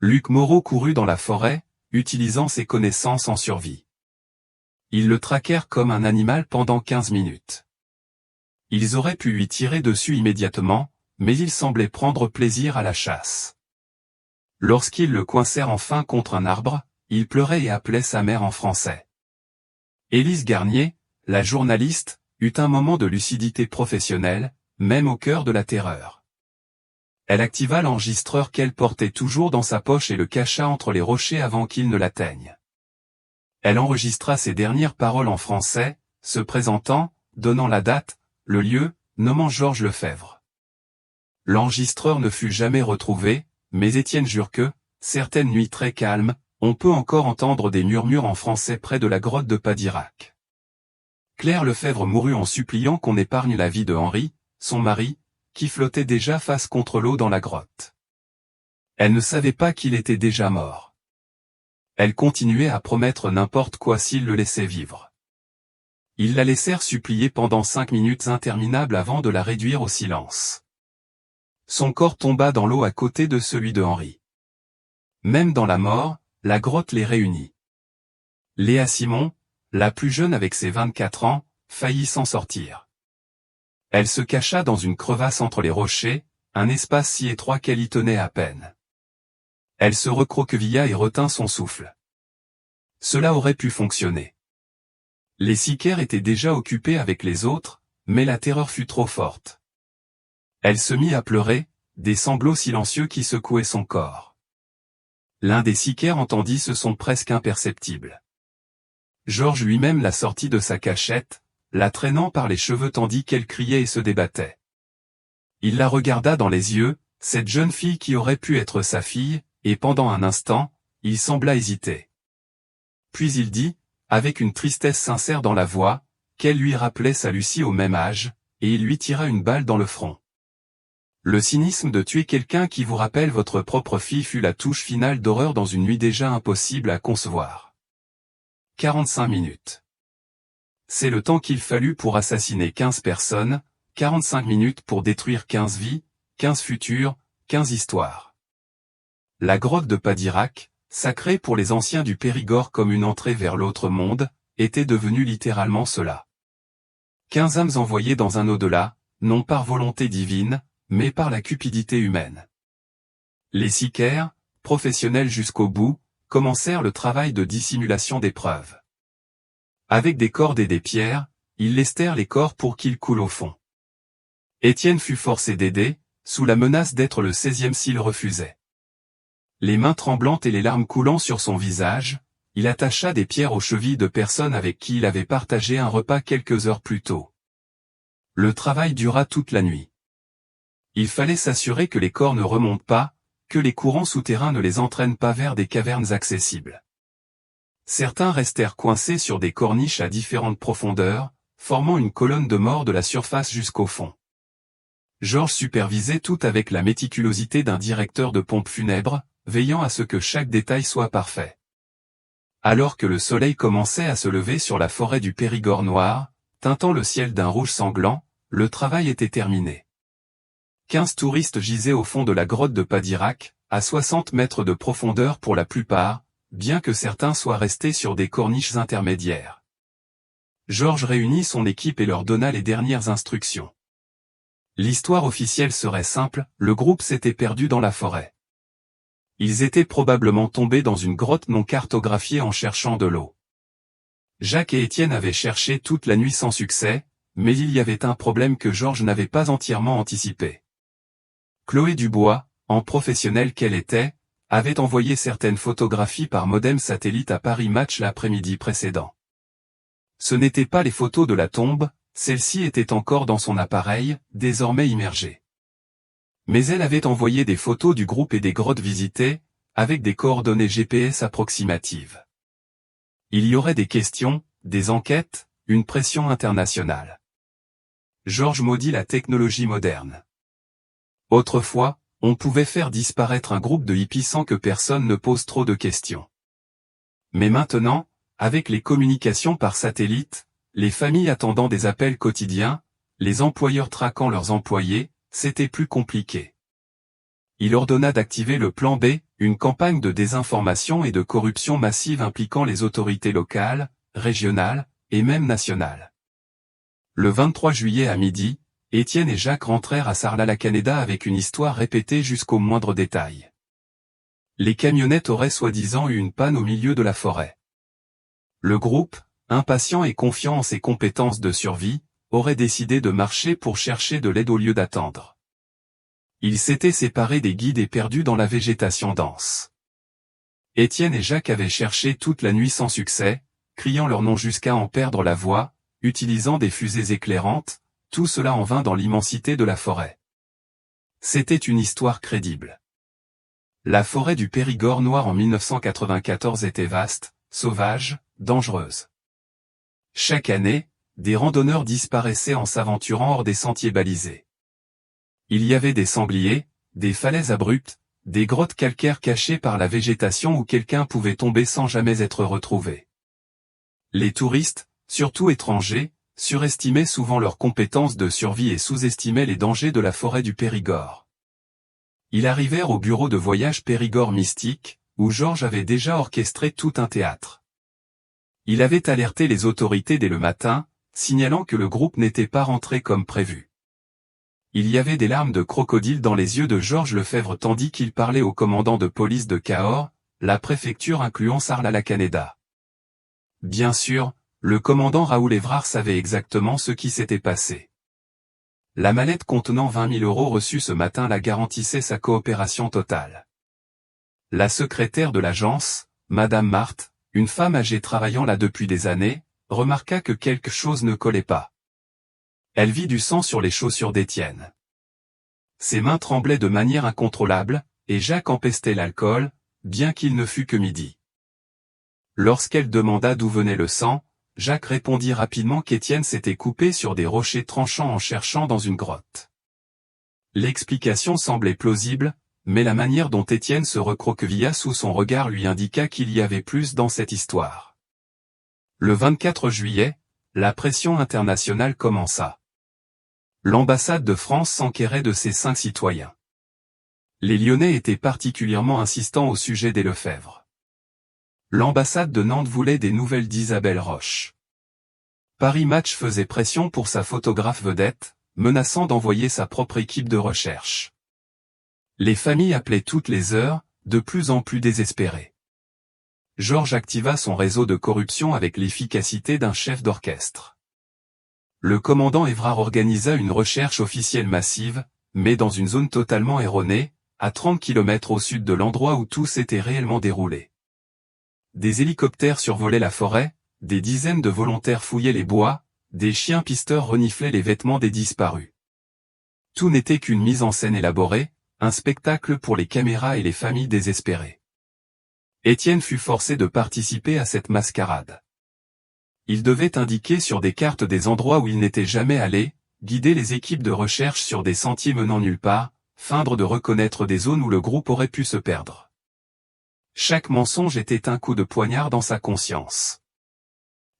Luc Moreau courut dans la forêt, utilisant ses connaissances en survie. Ils le traquèrent comme un animal pendant 15 minutes. Ils auraient pu lui tirer dessus immédiatement, mais il semblait prendre plaisir à la chasse. Lorsqu'ils le coincèrent enfin contre un arbre, il pleurait et appelait sa mère en français. Élise Garnier, la journaliste, eut un moment de lucidité professionnelle, même au cœur de la terreur. Elle activa l'enregistreur qu'elle portait toujours dans sa poche et le cacha entre les rochers avant qu'il ne l'atteigne. Elle enregistra ses dernières paroles en français, se présentant, donnant la date, le lieu, nommant Georges Lefebvre. L'enregistreur ne fut jamais retrouvé, mais Étienne jure que, certaines nuits très calmes, on peut encore entendre des murmures en français près de la grotte de Padirac. Claire Lefebvre mourut en suppliant qu'on épargne la vie de Henri, son mari, qui flottait déjà face contre l'eau dans la grotte. Elle ne savait pas qu'il était déjà mort. Elle continuait à promettre n'importe quoi s'il le laissait vivre. Ils la laissèrent supplier pendant 5 minutes interminables avant de la réduire au silence. Son corps tomba dans l'eau à côté de celui de Henri. Même dans la mort, la grotte les réunit. Léa Simon, la plus jeune avec ses 24 ans, faillit s'en sortir. Elle se cacha dans une crevasse entre les rochers, un espace si étroit qu'elle y tenait à peine. Elle se recroquevilla et retint son souffle. Cela aurait pu fonctionner. Les sicaires étaient déjà occupés avec les autres, mais la terreur fut trop forte. Elle se mit à pleurer, des sanglots silencieux qui secouaient son corps. L'un des sicaires entendit ce son presque imperceptible. Georges lui-même la sortit de sa cachette, la traînant par les cheveux tandis qu'elle criait et se débattait. Il la regarda dans les yeux, cette jeune fille qui aurait pu être sa fille, et pendant un instant, il sembla hésiter. Puis il dit, avec une tristesse sincère dans la voix, qu'elle lui rappelait sa Lucie au même âge, et il lui tira une balle dans le front. Le cynisme de tuer quelqu'un qui vous rappelle votre propre fille fut la touche finale d'horreur dans une nuit déjà impossible à concevoir. 45 minutes. C'est le temps qu'il fallut pour assassiner 15 personnes, 45 minutes pour détruire 15 vies, 15 futurs, 15 histoires. La grotte de Padirac, sacrée pour les anciens du Périgord comme une entrée vers l'autre monde, était devenue littéralement cela. 15 âmes envoyées dans un au-delà, non par volonté divine, mais par la cupidité humaine. Les sicaires, professionnels jusqu'au bout, commencèrent le travail de dissimulation des preuves. Avec des cordes et des pierres, ils lestèrent les corps pour qu'ils coulent au fond. Étienne fut forcé d'aider, sous la menace d'être le 16e s'il refusait. Les mains tremblantes et les larmes coulant sur son visage, il attacha des pierres aux chevilles de personnes avec qui il avait partagé un repas quelques heures plus tôt. Le travail dura toute la nuit. Il fallait s'assurer que les corps ne remontent pas, que les courants souterrains ne les entraînent pas vers des cavernes accessibles. Certains restèrent coincés sur des corniches à différentes profondeurs, formant une colonne de mort de la surface jusqu'au fond. Georges supervisait tout avec la méticulosité d'un directeur de pompe funèbre, veillant à ce que chaque détail soit parfait. Alors que le soleil commençait à se lever sur la forêt du Périgord noir, teintant le ciel d'un rouge sanglant, le travail était terminé. 15 touristes gisaient au fond de la grotte de Padirac, à 60 mètres de profondeur pour la plupart, bien que certains soient restés sur des corniches intermédiaires. Georges réunit son équipe et leur donna les dernières instructions. L'histoire officielle serait simple, le groupe s'était perdu dans la forêt. Ils étaient probablement tombés dans une grotte non cartographiée en cherchant de l'eau. Jacques et Étienne avaient cherché toute la nuit sans succès, mais il y avait un problème que Georges n'avait pas entièrement anticipé. Chloé Dubois, en professionnelle qu'elle était, avait envoyé certaines photographies par modem satellite à Paris Match l'après-midi précédent. Ce n'étaient pas les photos de la tombe, celle-ci était encore dans son appareil, désormais immergée. Mais elle avait envoyé des photos du groupe et des grottes visitées, avec des coordonnées GPS approximatives. Il y aurait des questions, des enquêtes, une pression internationale. Georges maudit la technologie moderne. Autrefois, on pouvait faire disparaître un groupe de hippies sans que personne ne pose trop de questions. Mais maintenant, avec les communications par satellite, les familles attendant des appels quotidiens, les employeurs traquant leurs employés, c'était plus compliqué. Il ordonna d'activer le plan B, une campagne de désinformation et de corruption massive impliquant les autorités locales, régionales, et même nationales. Le 23 juillet à midi, Étienne et Jacques rentrèrent à Sarlat-la-Canéda avec une histoire répétée jusqu'au moindre détail. Les camionnettes auraient soi-disant eu une panne au milieu de la forêt. Le groupe, impatient et confiant en ses compétences de survie, aurait décidé de marcher pour chercher de l'aide au lieu d'attendre. Ils s'étaient séparés des guides et perdus dans la végétation dense. Étienne et Jacques avaient cherché toute la nuit sans succès, criant leur nom jusqu'à en perdre la voix, utilisant des fusées éclairantes, tout cela en vain dans l'immensité de la forêt. C'était une histoire crédible. La forêt du Périgord noir en 1994 était vaste, sauvage, dangereuse. Chaque année, des randonneurs disparaissaient en s'aventurant hors des sentiers balisés. Il y avait des sangliers, des falaises abruptes, des grottes calcaires cachées par la végétation où quelqu'un pouvait tomber sans jamais être retrouvé. Les touristes, surtout étrangers, surestimaient souvent leurs compétences de survie et sous-estimaient les dangers de la forêt du Périgord. Ils arrivèrent au bureau de voyage Périgord Mystique, où Georges avait déjà orchestré tout un théâtre. Il avait alerté les autorités dès le matin, signalant que le groupe n'était pas rentré comme prévu. Il y avait des larmes de crocodile dans les yeux de Georges Lefebvre tandis qu'il parlait au commandant de police de Cahors, la préfecture incluant Sarlat-la-Canéda. Bien sûr, le commandant Raoul Évrard savait exactement ce qui s'était passé. La mallette contenant 20 000 € reçus ce matin la garantissait sa coopération totale. La secrétaire de l'agence, Madame Marthe, une femme âgée travaillant là depuis des années, remarqua que quelque chose ne collait pas. Elle vit du sang sur les chaussures d'Étienne. Ses mains tremblaient de manière incontrôlable, et Jacques empestait l'alcool, bien qu'il ne fût que midi. Lorsqu'elle demanda d'où venait le sang, Jacques répondit rapidement qu'Étienne s'était coupé sur des rochers tranchants en cherchant dans une grotte. L'explication semblait plausible, mais la manière dont Étienne se recroquevilla sous son regard lui indiqua qu'il y avait plus dans cette histoire. Le 24 juillet, la pression internationale commença. L'ambassade de France s'enquérait de ses 5 citoyens. Les Lyonnais étaient particulièrement insistants au sujet des Lefebvre. L'ambassade de Nantes voulait des nouvelles d'Isabelle Roche. Paris Match faisait pression pour sa photographe vedette, menaçant d'envoyer sa propre équipe de recherche. Les familles appelaient toutes les heures, de plus en plus désespérées. Georges activa son réseau de corruption avec l'efficacité d'un chef d'orchestre. Le commandant Évrard organisa une recherche officielle massive, mais dans une zone totalement erronée, à 30 km au sud de l'endroit où tout s'était réellement déroulé. Des hélicoptères survolaient la forêt, des dizaines de volontaires fouillaient les bois, des chiens pisteurs reniflaient les vêtements des disparus. Tout n'était qu'une mise en scène élaborée, un spectacle pour les caméras et les familles désespérées. Étienne fut forcé de participer à cette mascarade. Il devait indiquer sur des cartes des endroits où il n'était jamais allé, guider les équipes de recherche sur des sentiers menant nulle part, feindre de reconnaître des zones où le groupe aurait pu se perdre. Chaque mensonge était un coup de poignard dans sa conscience.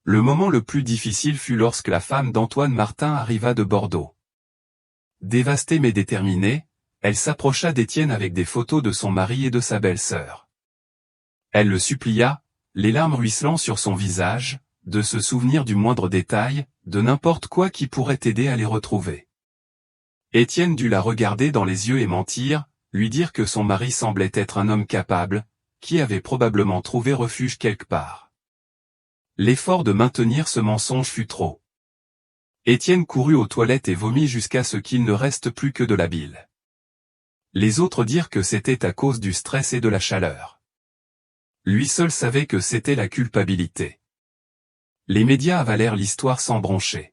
Le moment le plus difficile fut lorsque la femme d'Antoine Martin arriva de Bordeaux. Dévastée mais déterminée, elle s'approcha d'Étienne avec des photos de son mari et de sa belle-sœur. Elle le supplia, les larmes ruisselant sur son visage, de se souvenir du moindre détail, de n'importe quoi qui pourrait aider à les retrouver. Étienne dut la regarder dans les yeux et mentir, lui dire que son mari semblait être un homme capable, qui avait probablement trouvé refuge quelque part. L'effort de maintenir ce mensonge fut trop. Étienne courut aux toilettes et vomit jusqu'à ce qu'il ne reste plus que de la bile. Les autres dirent que c'était à cause du stress et de la chaleur. Lui seul savait que c'était la culpabilité. Les médias avalèrent l'histoire sans broncher.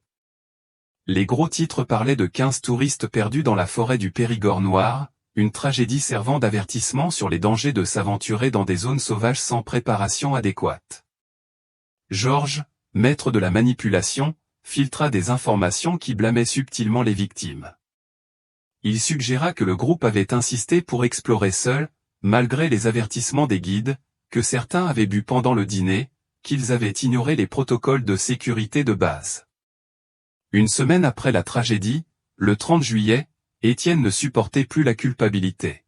Les gros titres parlaient de 15 touristes perdus dans la forêt du Périgord noir, une tragédie servant d'avertissement sur les dangers de s'aventurer dans des zones sauvages sans préparation adéquate. Georges, maître de la manipulation, filtra des informations qui blâmaient subtilement les victimes. Il suggéra que le groupe avait insisté pour explorer seul, malgré les avertissements des guides, que certains avaient bu pendant le dîner, qu'ils avaient ignoré les protocoles de sécurité de base. Une semaine après la tragédie, le 30 juillet, Étienne ne supportait plus la culpabilité.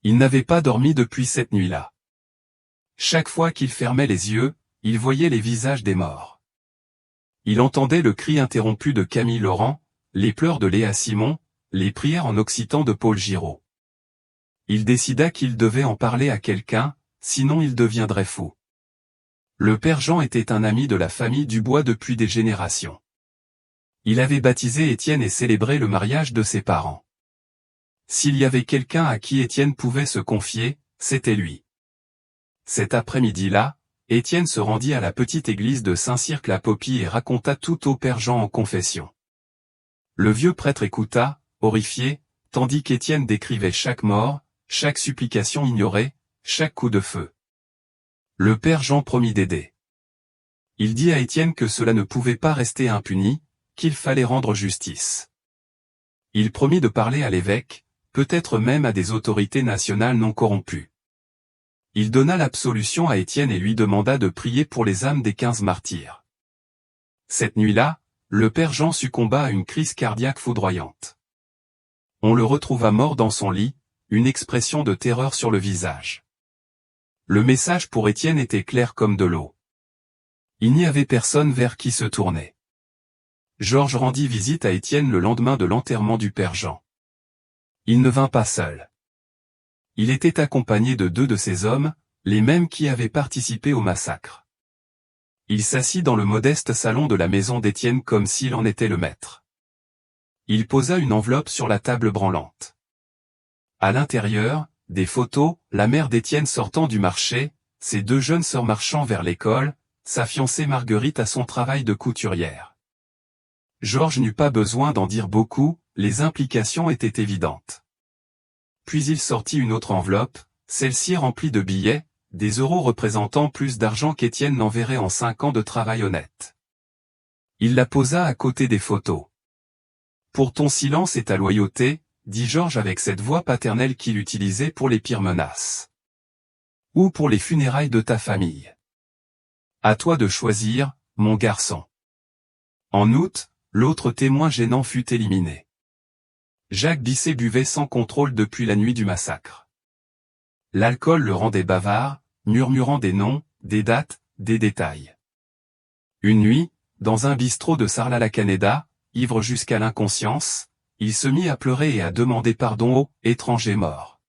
Il n'avait pas dormi depuis cette nuit-là. Chaque fois qu'il fermait les yeux, il voyait les visages des morts. Il entendait le cri interrompu de Camille Laurent, les pleurs de Léa Simon, les prières en occitan de Paul Giraud. Il décida qu'il devait en parler à quelqu'un, sinon il deviendrait fou. Le père Jean était un ami de la famille Dubois depuis des générations. Il avait baptisé Étienne et célébré le mariage de ses parents. S'il y avait quelqu'un à qui Étienne pouvait se confier, c'était lui. Cet après-midi-là, Étienne se rendit à la petite église de Saint-Cirque-la-Popie et raconta tout au père Jean en confession. Le vieux prêtre écouta, horrifié, tandis qu'Étienne décrivait chaque mort, chaque supplication ignorée, chaque coup de feu. Le père Jean promit d'aider. Il dit à Étienne que cela ne pouvait pas rester impuni, qu'il fallait rendre justice. Il promit de parler à l'évêque, peut-être même à des autorités nationales non corrompues. Il donna l'absolution à Étienne et lui demanda de prier pour les âmes des 15 martyrs. Cette nuit-là, le père Jean succomba à une crise cardiaque foudroyante. On le retrouva mort dans son lit, une expression de terreur sur le visage. Le message pour Étienne était clair comme de l'eau. Il n'y avait personne vers qui se tourner. Georges rendit visite à Étienne le lendemain de l'enterrement du père Jean. Il ne vint pas seul. Il était accompagné de 2 de ses hommes, les mêmes qui avaient participé au massacre. Il s'assit dans le modeste salon de la maison d'Étienne comme s'il en était le maître. Il posa une enveloppe sur la table branlante. À l'intérieur, des photos, la mère d'Étienne sortant du marché, ses 2 jeunes sœurs marchant vers l'école, sa fiancée Marguerite à son travail de couturière. Georges n'eut pas besoin d'en dire beaucoup, les implications étaient évidentes. Puis il sortit une autre enveloppe, celle-ci remplie de billets, des euros représentant plus d'argent qu'Étienne n'enverrait en 5 ans de travail honnête. Il la posa à côté des photos. « Pour ton silence et ta loyauté, » dit Georges avec cette voix paternelle qu'il utilisait pour les pires menaces. « Ou pour les funérailles de ta famille. À toi de choisir, mon garçon. » En août, l'autre témoin gênant fut éliminé. Jacques Bisset buvait sans contrôle depuis la nuit du massacre. L'alcool le rendait bavard, murmurant des noms, des dates, des détails. Une nuit, dans un bistrot de Sarlat-la-Canéda, ivre jusqu'à l'inconscience, il se mit à pleurer et à demander pardon au « étranger mort ».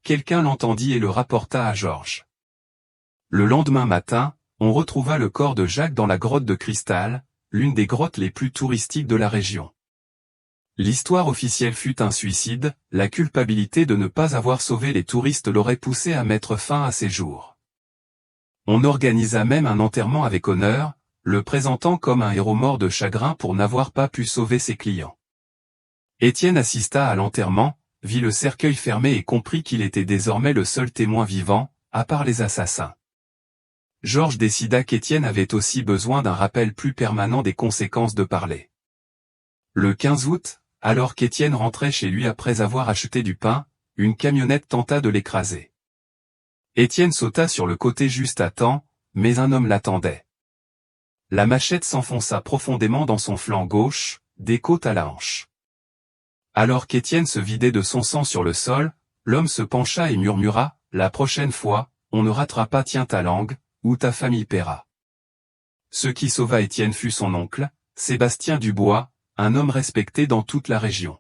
Quelqu'un l'entendit et le rapporta à Georges. Le lendemain matin, on retrouva le corps de Jacques dans la grotte de Cristal, l'une des grottes les plus touristiques de la région. L'histoire officielle fut un suicide, la culpabilité de ne pas avoir sauvé les touristes l'aurait poussé à mettre fin à ses jours. On organisa même un enterrement avec honneur, le présentant comme un héros mort de chagrin pour n'avoir pas pu sauver ses clients. Étienne assista à l'enterrement, vit le cercueil fermé et comprit qu'il était désormais le seul témoin vivant, à part les assassins. Georges décida qu'Étienne avait aussi besoin d'un rappel plus permanent des conséquences de parler. Le 15 août, alors qu'Étienne rentrait chez lui après avoir acheté du pain, une camionnette tenta de l'écraser. Étienne sauta sur le côté juste à temps, mais un homme l'attendait. La machette s'enfonça profondément dans son flanc gauche, des côtes à la hanche. Alors qu'Étienne se vidait de son sang sur le sol, l'homme se pencha et murmura, « La prochaine fois, on ne ratera pas tiens ta langue, ou ta famille paiera. » Ce qui sauva Étienne fut son oncle, Sébastien Dubois, un homme respecté dans toute la région.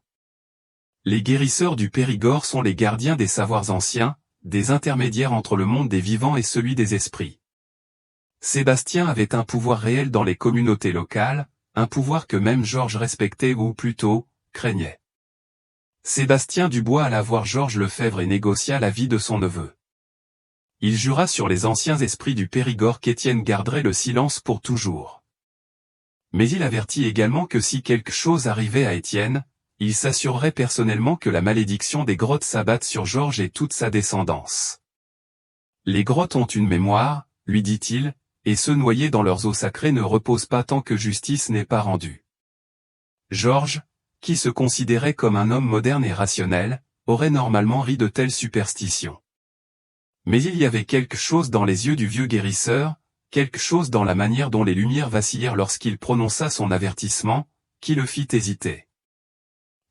Les guérisseurs du Périgord sont les gardiens des savoirs anciens, des intermédiaires entre le monde des vivants et celui des esprits. Sébastien avait un pouvoir réel dans les communautés locales, un pouvoir que même Georges respectait ou plutôt, craignait. Sébastien Dubois alla voir Georges Lefebvre et négocia la vie de son neveu. Il jura sur les anciens esprits du Périgord qu'Étienne garderait le silence pour toujours. Mais il avertit également que si quelque chose arrivait à Étienne, il s'assurerait personnellement que la malédiction des grottes s'abatte sur Georges et toute sa descendance. Les grottes ont une mémoire, lui dit-il, et ceux noyés dans leurs eaux sacrées ne reposent pas tant que justice n'est pas rendue. Georges, qui se considérait comme un homme moderne et rationnel, aurait normalement ri de telles superstitions. Mais il y avait quelque chose dans les yeux du vieux guérisseur, quelque chose dans la manière dont les lumières vacillèrent lorsqu'il prononça son avertissement, qui le fit hésiter.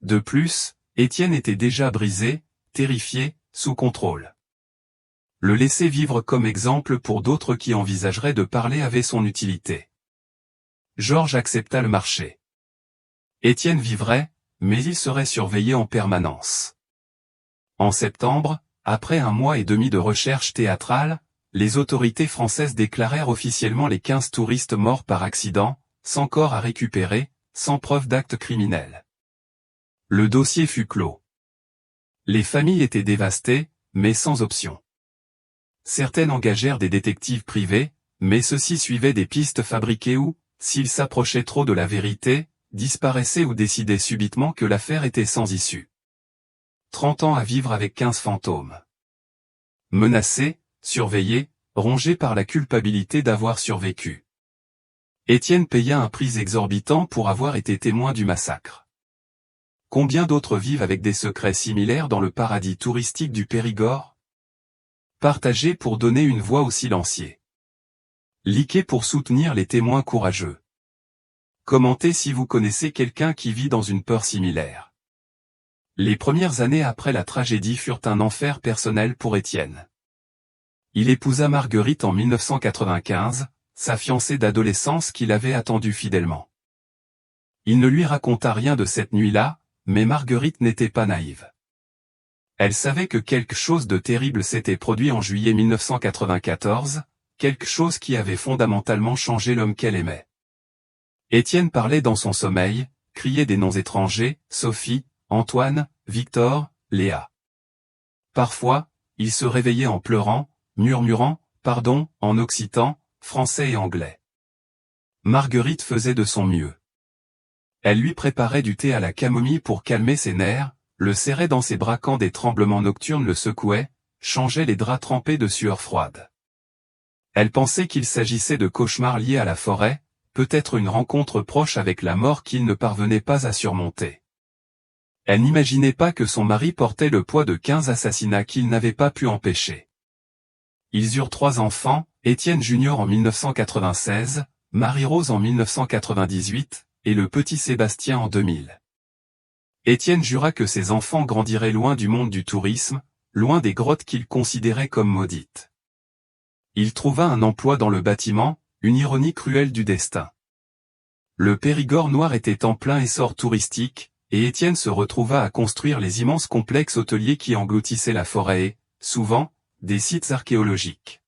De plus, Étienne était déjà brisé, terrifié, sous contrôle. Le laisser vivre comme exemple pour d'autres qui envisageraient de parler avait son utilité. Georges accepta le marché. Étienne vivrait, mais il serait surveillé en permanence. En septembre, après 1 mois et demi de recherche théâtrale, les autorités françaises déclarèrent officiellement les 15 touristes morts par accident, sans corps à récupérer, sans preuve d'acte criminel. Le dossier fut clos. Les familles étaient dévastées, mais sans option. Certaines engagèrent des détectives privés, mais ceux-ci suivaient des pistes fabriquées ou, s'ils s'approchaient trop de la vérité, disparaissaient ou décidaient subitement que l'affaire était sans issue. 30 ans à vivre avec 15 fantômes. Menacé, surveillé, rongé par la culpabilité d'avoir survécu. Étienne paya un prix exorbitant pour avoir été témoin du massacre. Combien d'autres vivent avec des secrets similaires dans le paradis touristique du Périgord? Partagez pour donner une voix aux silencieux. Likez pour soutenir les témoins courageux. Commentez si vous connaissez quelqu'un qui vit dans une peur similaire. Les premières années après la tragédie furent un enfer personnel pour Étienne. Il épousa Marguerite en 1995, sa fiancée d'adolescence qu'il avait attendue fidèlement. Il ne lui raconta rien de cette nuit-là, mais Marguerite n'était pas naïve. Elle savait que quelque chose de terrible s'était produit en juillet 1994, quelque chose qui avait fondamentalement changé l'homme qu'elle aimait. Étienne parlait dans son sommeil, criait des noms étrangers, Sophie, Antoine, Victor, Léa. Parfois, il se réveillait en pleurant, murmurant, pardon, en occitan, français et anglais. Marguerite faisait de son mieux. Elle lui préparait du thé à la camomille pour calmer ses nerfs, le serrait dans ses bras quand des tremblements nocturnes le secouaient, changeait les draps trempés de sueur froide. Elle pensait qu'il s'agissait de cauchemars liés à la forêt, peut-être une rencontre proche avec la mort qu'il ne parvenait pas à surmonter. Elle n'imaginait pas que son mari portait le poids de 15 assassinats qu'il n'avait pas pu empêcher. Ils eurent 3 enfants, Étienne Junior en 1996, Marie-Rose en 1998, et le petit Sébastien en 2000. Étienne jura que ses enfants grandiraient loin du monde du tourisme, loin des grottes qu'il considérait comme maudites. Il trouva un emploi dans le bâtiment, une ironie cruelle du destin. Le Périgord noir était en plein essor touristique, et Étienne se retrouva à construire les immenses complexes hôteliers qui engloutissaient la forêt et, souvent, des sites archéologiques.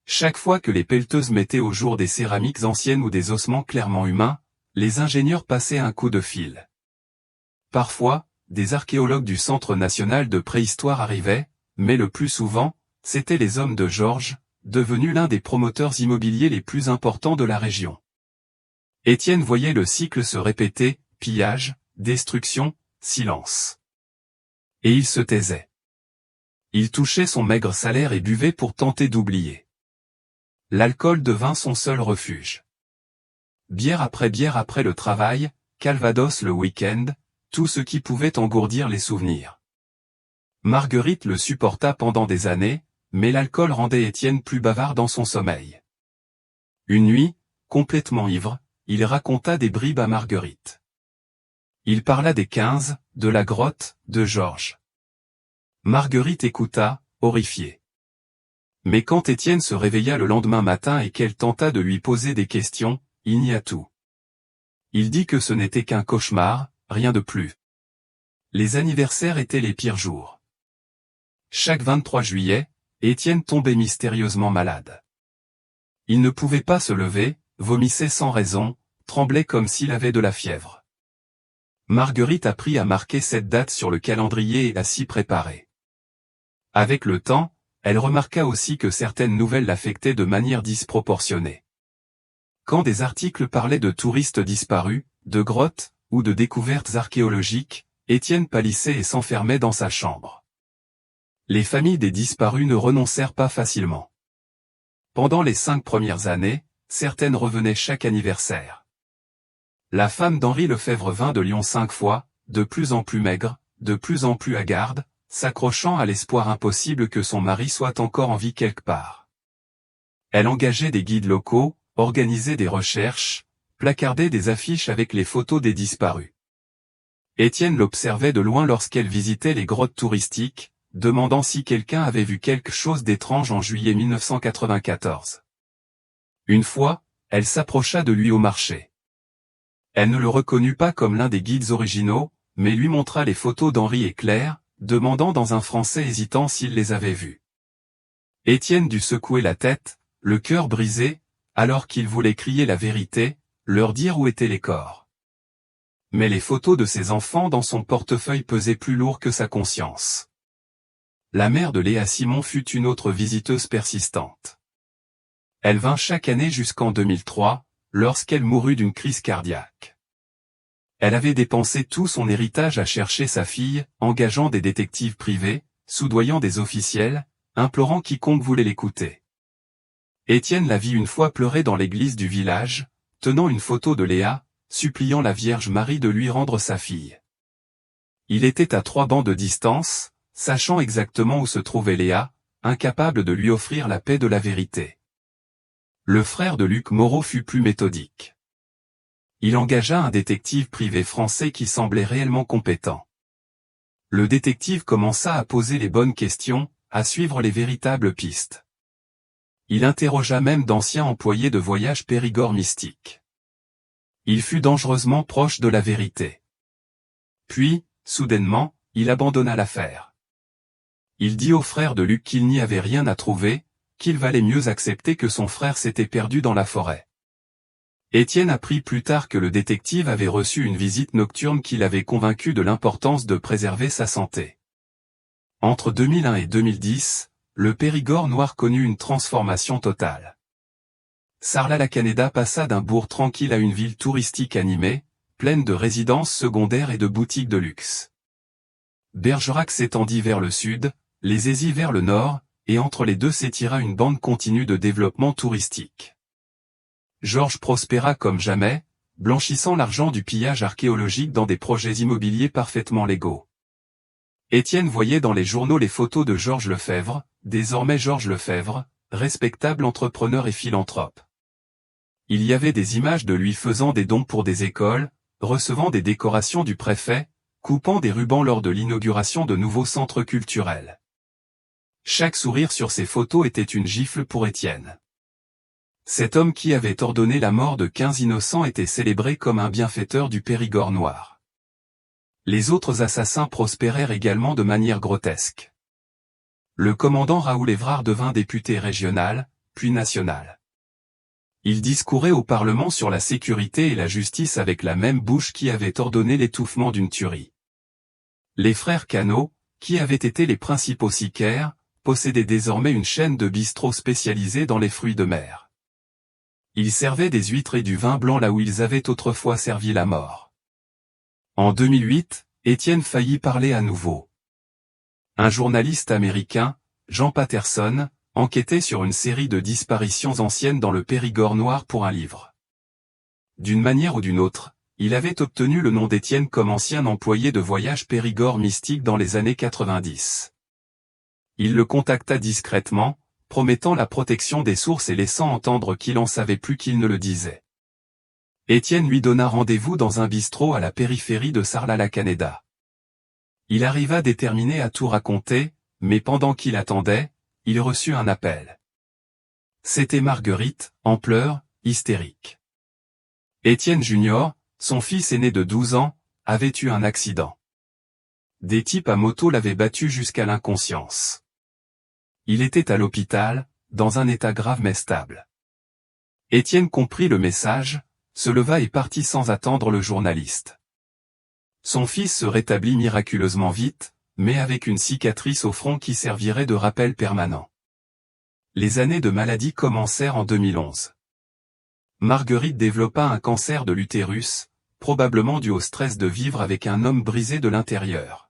Chaque fois que les pelleteuses mettaient au jour des céramiques anciennes ou des ossements clairement humains, les ingénieurs passaient un coup de fil. Parfois, des archéologues du Centre national de préhistoire arrivaient, mais le plus souvent, c'étaient les hommes de Georges, devenu l'un des promoteurs immobiliers les plus importants de la région. Étienne voyait le cycle se répéter, pillage, destruction, silence. Et il se taisait. Il touchait son maigre salaire et buvait pour tenter d'oublier. L'alcool devint son seul refuge. Bière après le travail, Calvados le week-end, tout ce qui pouvait engourdir les souvenirs. Marguerite le supporta pendant des années, mais l'alcool rendait Étienne plus bavard dans son sommeil. Une nuit, complètement ivre, il raconta des bribes à Marguerite. Il parla des 15, de la grotte, de Georges. Marguerite écouta, horrifiée. Mais quand Étienne se réveilla le lendemain matin et qu'elle tenta de lui poser des questions, il nia tout. Il dit que ce n'était qu'un cauchemar, rien de plus. Les anniversaires étaient les pires jours. Chaque 23 juillet, Étienne tombait mystérieusement malade. Il ne pouvait pas se lever, vomissait sans raison, tremblait comme s'il avait de la fièvre. Marguerite apprit à marquer cette date sur le calendrier et à s'y préparer. Avec le temps, elle remarqua aussi que certaines nouvelles l'affectaient de manière disproportionnée. Quand des articles parlaient de touristes disparus, de grottes, ou de découvertes archéologiques, Étienne pâlissait et s'enfermait dans sa chambre. Les familles des disparus ne renoncèrent pas facilement. Pendant les 5 premières années, certaines revenaient chaque anniversaire. La femme d'Henri Lefebvre vint de Lyon 5 fois, de plus en plus maigre, de plus en plus hagarde, s'accrochant à l'espoir impossible que son mari soit encore en vie quelque part. Elle engageait des guides locaux, organisait des recherches, placardait des affiches avec les photos des disparus. Étienne l'observait de loin lorsqu'elle visitait les grottes touristiques, demandant si quelqu'un avait vu quelque chose d'étrange en juillet 1994. Une fois, elle s'approcha de lui au marché. Elle ne le reconnut pas comme l'un des guides originaux, mais lui montra les photos d'Henri et Claire, demandant dans un français hésitant s'il les avait vus. Étienne dut secouer la tête, le cœur brisé, alors qu'il voulait crier la vérité, leur dire où étaient les corps. Mais les photos de ses enfants dans son portefeuille pesaient plus lourd que sa conscience. La mère de Léa Simon fut une autre visiteuse persistante. Elle vint chaque année jusqu'en 2003, lorsqu'elle mourut d'une crise cardiaque. Elle avait dépensé tout son héritage à chercher sa fille, engageant des détectives privés, soudoyant des officiels, implorant quiconque voulait l'écouter. Étienne la vit une fois pleurer dans l'église du village, tenant une photo de Léa, suppliant la Vierge Marie de lui rendre sa fille. Il était à 3 bancs de distance, sachant exactement où se trouvait Léa, incapable de lui offrir la paix de la vérité. Le frère de Luc Moreau fut plus méthodique. Il engagea un détective privé français qui semblait réellement compétent. Le détective commença à poser les bonnes questions, à suivre les véritables pistes. Il interrogea même d'anciens employés de voyage Périgord mystique. Il fut dangereusement proche de la vérité. Puis, soudainement, il abandonna l'affaire. Il dit au frère de Luc qu'il n'y avait rien à trouver, qu'il valait mieux accepter que son frère s'était perdu dans la forêt. Étienne apprit plus tard que le détective avait reçu une visite nocturne qui l'avait convaincu de l'importance de préserver sa santé. Entre 2001 et 2010, le Périgord noir connut une transformation totale. Sarlat-la-Canéda passa d'un bourg tranquille à une ville touristique animée, pleine de résidences secondaires et de boutiques de luxe. Bergerac s'étendit vers le sud, les Aisies vers le nord, et entre les deux s'étira une bande continue de développement touristique. Georges prospéra comme jamais, blanchissant l'argent du pillage archéologique dans des projets immobiliers parfaitement légaux. Étienne voyait dans les journaux les photos de Georges Lefebvre, désormais Georges Lefebvre, respectable entrepreneur et philanthrope. Il y avait des images de lui faisant des dons pour des écoles, recevant des décorations du préfet, coupant des rubans lors de l'inauguration de nouveaux centres culturels. Chaque sourire sur ces photos était une gifle pour Étienne. Cet homme qui avait ordonné la mort de 15 innocents était célébré comme un bienfaiteur du Périgord noir. Les autres assassins prospérèrent également de manière grotesque. Le commandant Raoul Évrard devint député régional, puis national. Il discourait au Parlement sur la sécurité et la justice avec la même bouche qui avait ordonné l'étouffement d'une tuerie. Les frères Cano, qui avaient été les principaux sicaires, possédaient désormais une chaîne de bistrots spécialisés dans les fruits de mer. Ils servaient des huîtres et du vin blanc là où ils avaient autrefois servi la mort. En 2008, Étienne faillit parler à nouveau. Un journaliste américain, Jean Patterson, enquêtait sur une série de disparitions anciennes dans le Périgord noir pour un livre. D'une manière ou d'une autre, il avait obtenu le nom d'Étienne comme ancien employé de voyage Périgord mystique dans les années 90. Il le contacta discrètement, promettant la protection des sources et laissant entendre qu'il en savait plus qu'il ne le disait. Étienne lui donna rendez-vous dans un bistrot à la périphérie de Sarlat-la-Canéda. Il arriva déterminé à tout raconter, mais pendant qu'il attendait, il reçut un appel. C'était Marguerite, en pleurs, hystérique. Étienne Junior, son fils aîné de 12 ans, avait eu un accident. Des types à moto l'avaient battu jusqu'à l'inconscience. Il était à l'hôpital, dans un état grave mais stable. Étienne comprit le message, se leva et partit sans attendre le journaliste. Son fils se rétablit miraculeusement vite, mais avec une cicatrice au front qui servirait de rappel permanent. Les années de maladie commencèrent en 2011. Marguerite développa un cancer de l'utérus, probablement dû au stress de vivre avec un homme brisé de l'intérieur.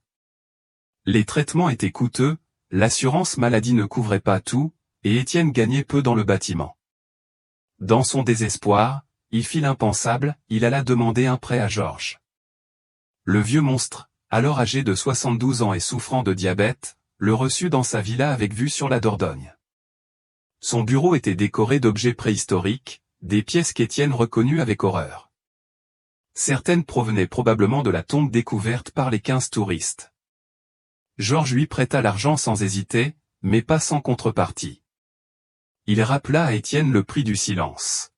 Les traitements étaient coûteux, l'assurance maladie ne couvrait pas tout, et Étienne gagnait peu dans le bâtiment. Dans son désespoir, il fit l'impensable, il alla demander un prêt à Georges. Le vieux monstre, alors âgé de 72 ans et souffrant de diabète, le reçut dans sa villa avec vue sur la Dordogne. Son bureau était décoré d'objets préhistoriques, des pièces qu'Étienne reconnut avec horreur. Certaines provenaient probablement de la tombe découverte par les 15 touristes. Georges lui prêta l'argent sans hésiter, mais pas sans contrepartie. Il rappela à Étienne le prix du silence.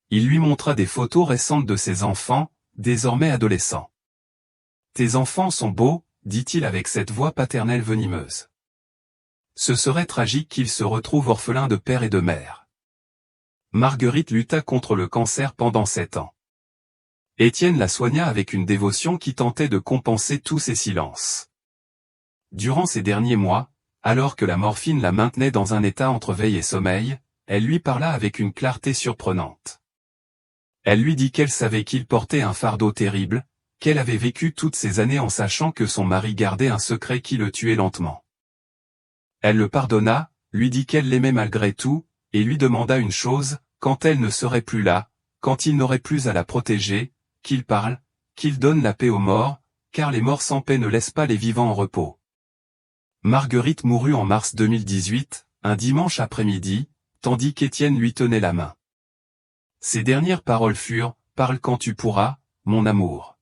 Il lui montra des photos récentes de ses enfants, désormais adolescents. « Tes enfants sont beaux, dit-il avec cette voix paternelle venimeuse. Ce serait tragique qu'ils se retrouvent orphelins de père et de mère. Marguerite lutta contre le cancer pendant 7 ans. Étienne la soigna avec une dévotion qui tentait de compenser tous ces silences. Durant ces derniers mois, alors que la morphine la maintenait dans un état entre veille et sommeil, elle lui parla avec une clarté surprenante. Elle lui dit qu'elle savait qu'il portait un fardeau terrible, qu'elle avait vécu toutes ces années en sachant que son mari gardait un secret qui le tuait lentement. Elle le pardonna, lui dit qu'elle l'aimait malgré tout, et lui demanda une chose, quand elle ne serait plus là, quand il n'aurait plus à la protéger, qu'il parle, qu'il donne la paix aux morts, car les morts sans paix ne laissent pas les vivants en repos. Marguerite mourut en mars 2018, un dimanche après-midi, tandis qu'Étienne lui tenait la main. Ses dernières paroles furent « Parle quand tu pourras, mon amour.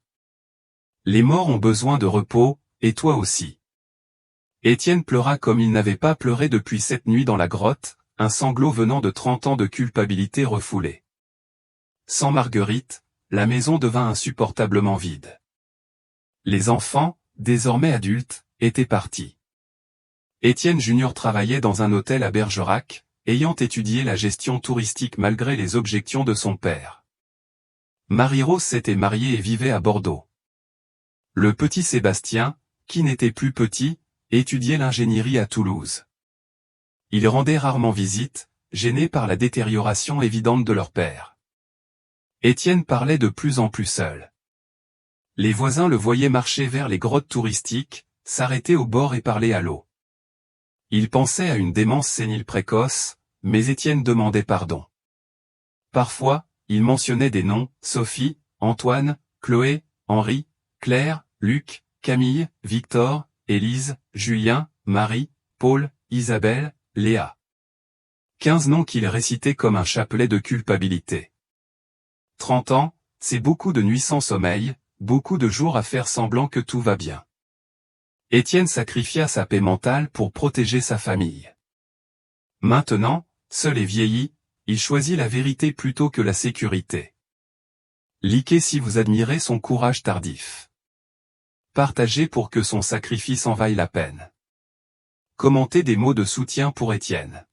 Les morts ont besoin de repos, et toi aussi. » Étienne pleura comme il n'avait pas pleuré depuis cette nuit dans la grotte, un sanglot venant de 30 ans de culpabilité refoulée. Sans Marguerite, la maison devint insupportablement vide. Les enfants, désormais adultes, étaient partis. Étienne Junior travaillait dans un hôtel à Bergerac, ayant étudié la gestion touristique malgré les objections de son père. Marie-Rose s'était mariée et vivait à Bordeaux. Le petit Sébastien, qui n'était plus petit, étudiait l'ingénierie à Toulouse. Ils rendaient rarement visite, gênés par la détérioration évidente de leur père. Étienne parlait de plus en plus seul. Les voisins le voyaient marcher vers les grottes touristiques, s'arrêter au bord et parler à l'eau. Il pensait à une démence sénile précoce, mais Étienne demandait pardon. Parfois, il mentionnait des noms, Sophie, Antoine, Chloé, Henri, Claire, Luc, Camille, Victor, Élise, Julien, Marie, Paul, Isabelle, Léa. 15 noms qu'il récitait comme un chapelet de culpabilité. 30 ans, c'est beaucoup de nuits sans sommeil, beaucoup de jours à faire semblant que tout va bien. Étienne sacrifia sa paix mentale pour protéger sa famille. Maintenant, seul et vieilli, il choisit la vérité plutôt que la sécurité. Likez si vous admirez son courage tardif. Partagez pour que son sacrifice en vaille la peine. Commentez des mots de soutien pour Étienne.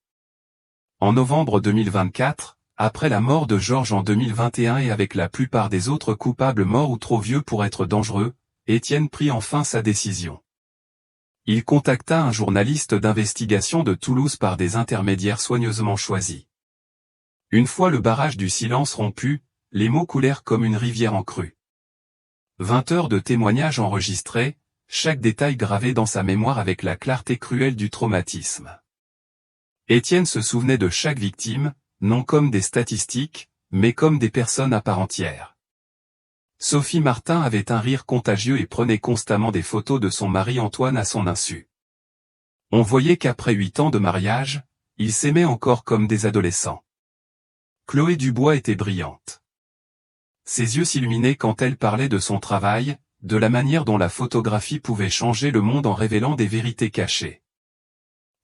En novembre 2024, après la mort de Georges en 2021 et avec la plupart des autres coupables morts ou trop vieux pour être dangereux, Étienne prit enfin sa décision. Il contacta un journaliste d'investigation de Toulouse par des intermédiaires soigneusement choisis. Une fois le barrage du silence rompu, les mots coulèrent comme une rivière en crue. 20 heures de témoignages enregistrés, chaque détail gravé dans sa mémoire avec la clarté cruelle du traumatisme. Étienne se souvenait de chaque victime, non comme des statistiques, mais comme des personnes à part entière. Sophie Martin avait un rire contagieux et prenait constamment des photos de son mari Antoine à son insu. On voyait qu'après 8 ans de mariage, ils s'aimaient encore comme des adolescents. Chloé Dubois était brillante. Ses yeux s'illuminaient quand elle parlait de son travail, de la manière dont la photographie pouvait changer le monde en révélant des vérités cachées.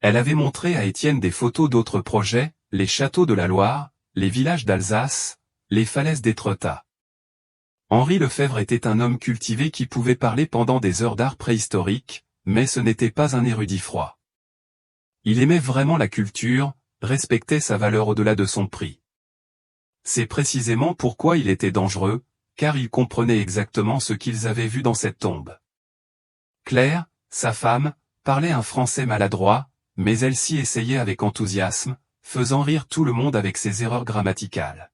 Elle avait montré à Étienne des photos d'autres projets, les châteaux de la Loire, les villages d'Alsace, les falaises d'Étretat. Henri Lefebvre était un homme cultivé qui pouvait parler pendant des heures d'art préhistorique, mais ce n'était pas un érudit froid. Il aimait vraiment la culture, respectait sa valeur au-delà de son prix. C'est précisément pourquoi il était dangereux, car il comprenait exactement ce qu'ils avaient vu dans cette tombe. Claire, sa femme, parlait un français maladroit, mais elle s'y essayait avec enthousiasme, faisant rire tout le monde avec ses erreurs grammaticales.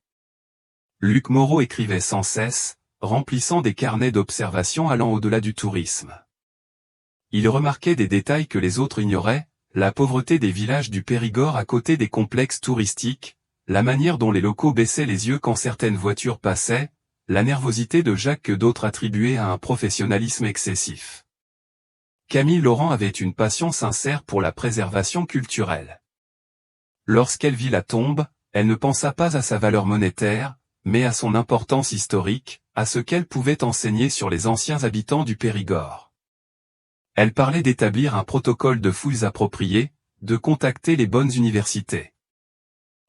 Luc Moreau écrivait sans cesse, remplissant des carnets d'observations allant au-delà du tourisme. Il remarquait des détails que les autres ignoraient, la pauvreté des villages du Périgord à côté des complexes touristiques, la manière dont les locaux baissaient les yeux quand certaines voitures passaient, la nervosité de Jacques que d'autres attribuaient à un professionnalisme excessif. Camille Laurent avait une passion sincère pour la préservation culturelle. Lorsqu'elle vit la tombe, elle ne pensa pas à sa valeur monétaire, mais à son importance historique, à ce qu'elle pouvait enseigner sur les anciens habitants du Périgord. Elle parlait d'établir un protocole de fouilles approprié, de contacter les bonnes universités.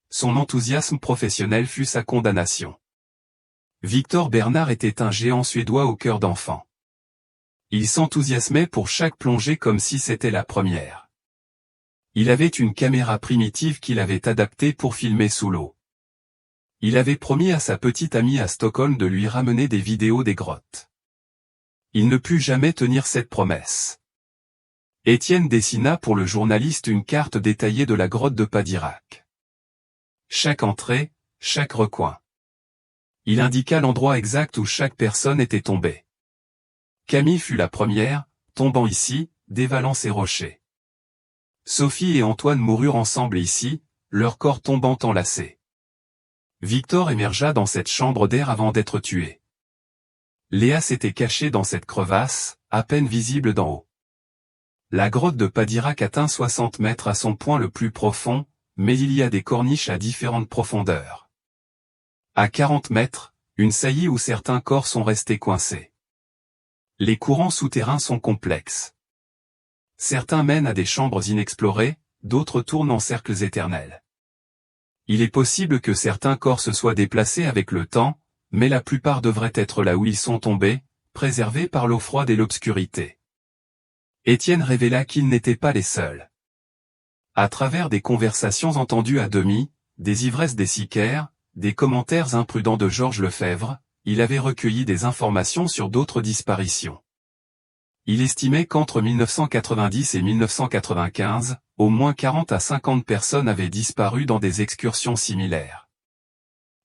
Son enthousiasme professionnel fut sa condamnation. Victor Bernard était un géant suédois au cœur d'enfant. Il s'enthousiasmait pour chaque plongée comme si c'était la première. Il avait une caméra primitive qu'il avait adaptée pour filmer sous l'eau. Il avait promis à sa petite amie à Stockholm de lui ramener des vidéos des grottes. Il ne put jamais tenir cette promesse. Étienne dessina pour le journaliste une carte détaillée de la grotte de Padirac. Chaque entrée, chaque recoin. Il indiqua l'endroit exact où chaque personne était tombée. Camille fut la première, tombant ici, dévalant ses rochers. Sophie et Antoine moururent ensemble ici, leur corps tombant enlacés. Victor émergea dans cette chambre d'air avant d'être tué. Léa s'était cachée dans cette crevasse, à peine visible d'en haut. La grotte de Padirac atteint 60 mètres à son point le plus profond, mais il y a des corniches à différentes profondeurs. À 40 mètres, une saillie où certains corps sont restés coincés. Les courants souterrains sont complexes. Certains mènent à des chambres inexplorées, d'autres tournent en cercles éternels. Il est possible que certains corps se soient déplacés avec le temps, mais la plupart devraient être là où ils sont tombés, préservés par l'eau froide et l'obscurité. Étienne révéla qu'ils n'étaient pas les seuls. À travers des conversations entendues à demi, des ivresses des sicaires, des commentaires imprudents de Georges Lefebvre, il avait recueilli des informations sur d'autres disparitions. Il estimait qu'entre 1990 et 1995, au moins 40 à 50 personnes avaient disparu dans des excursions similaires.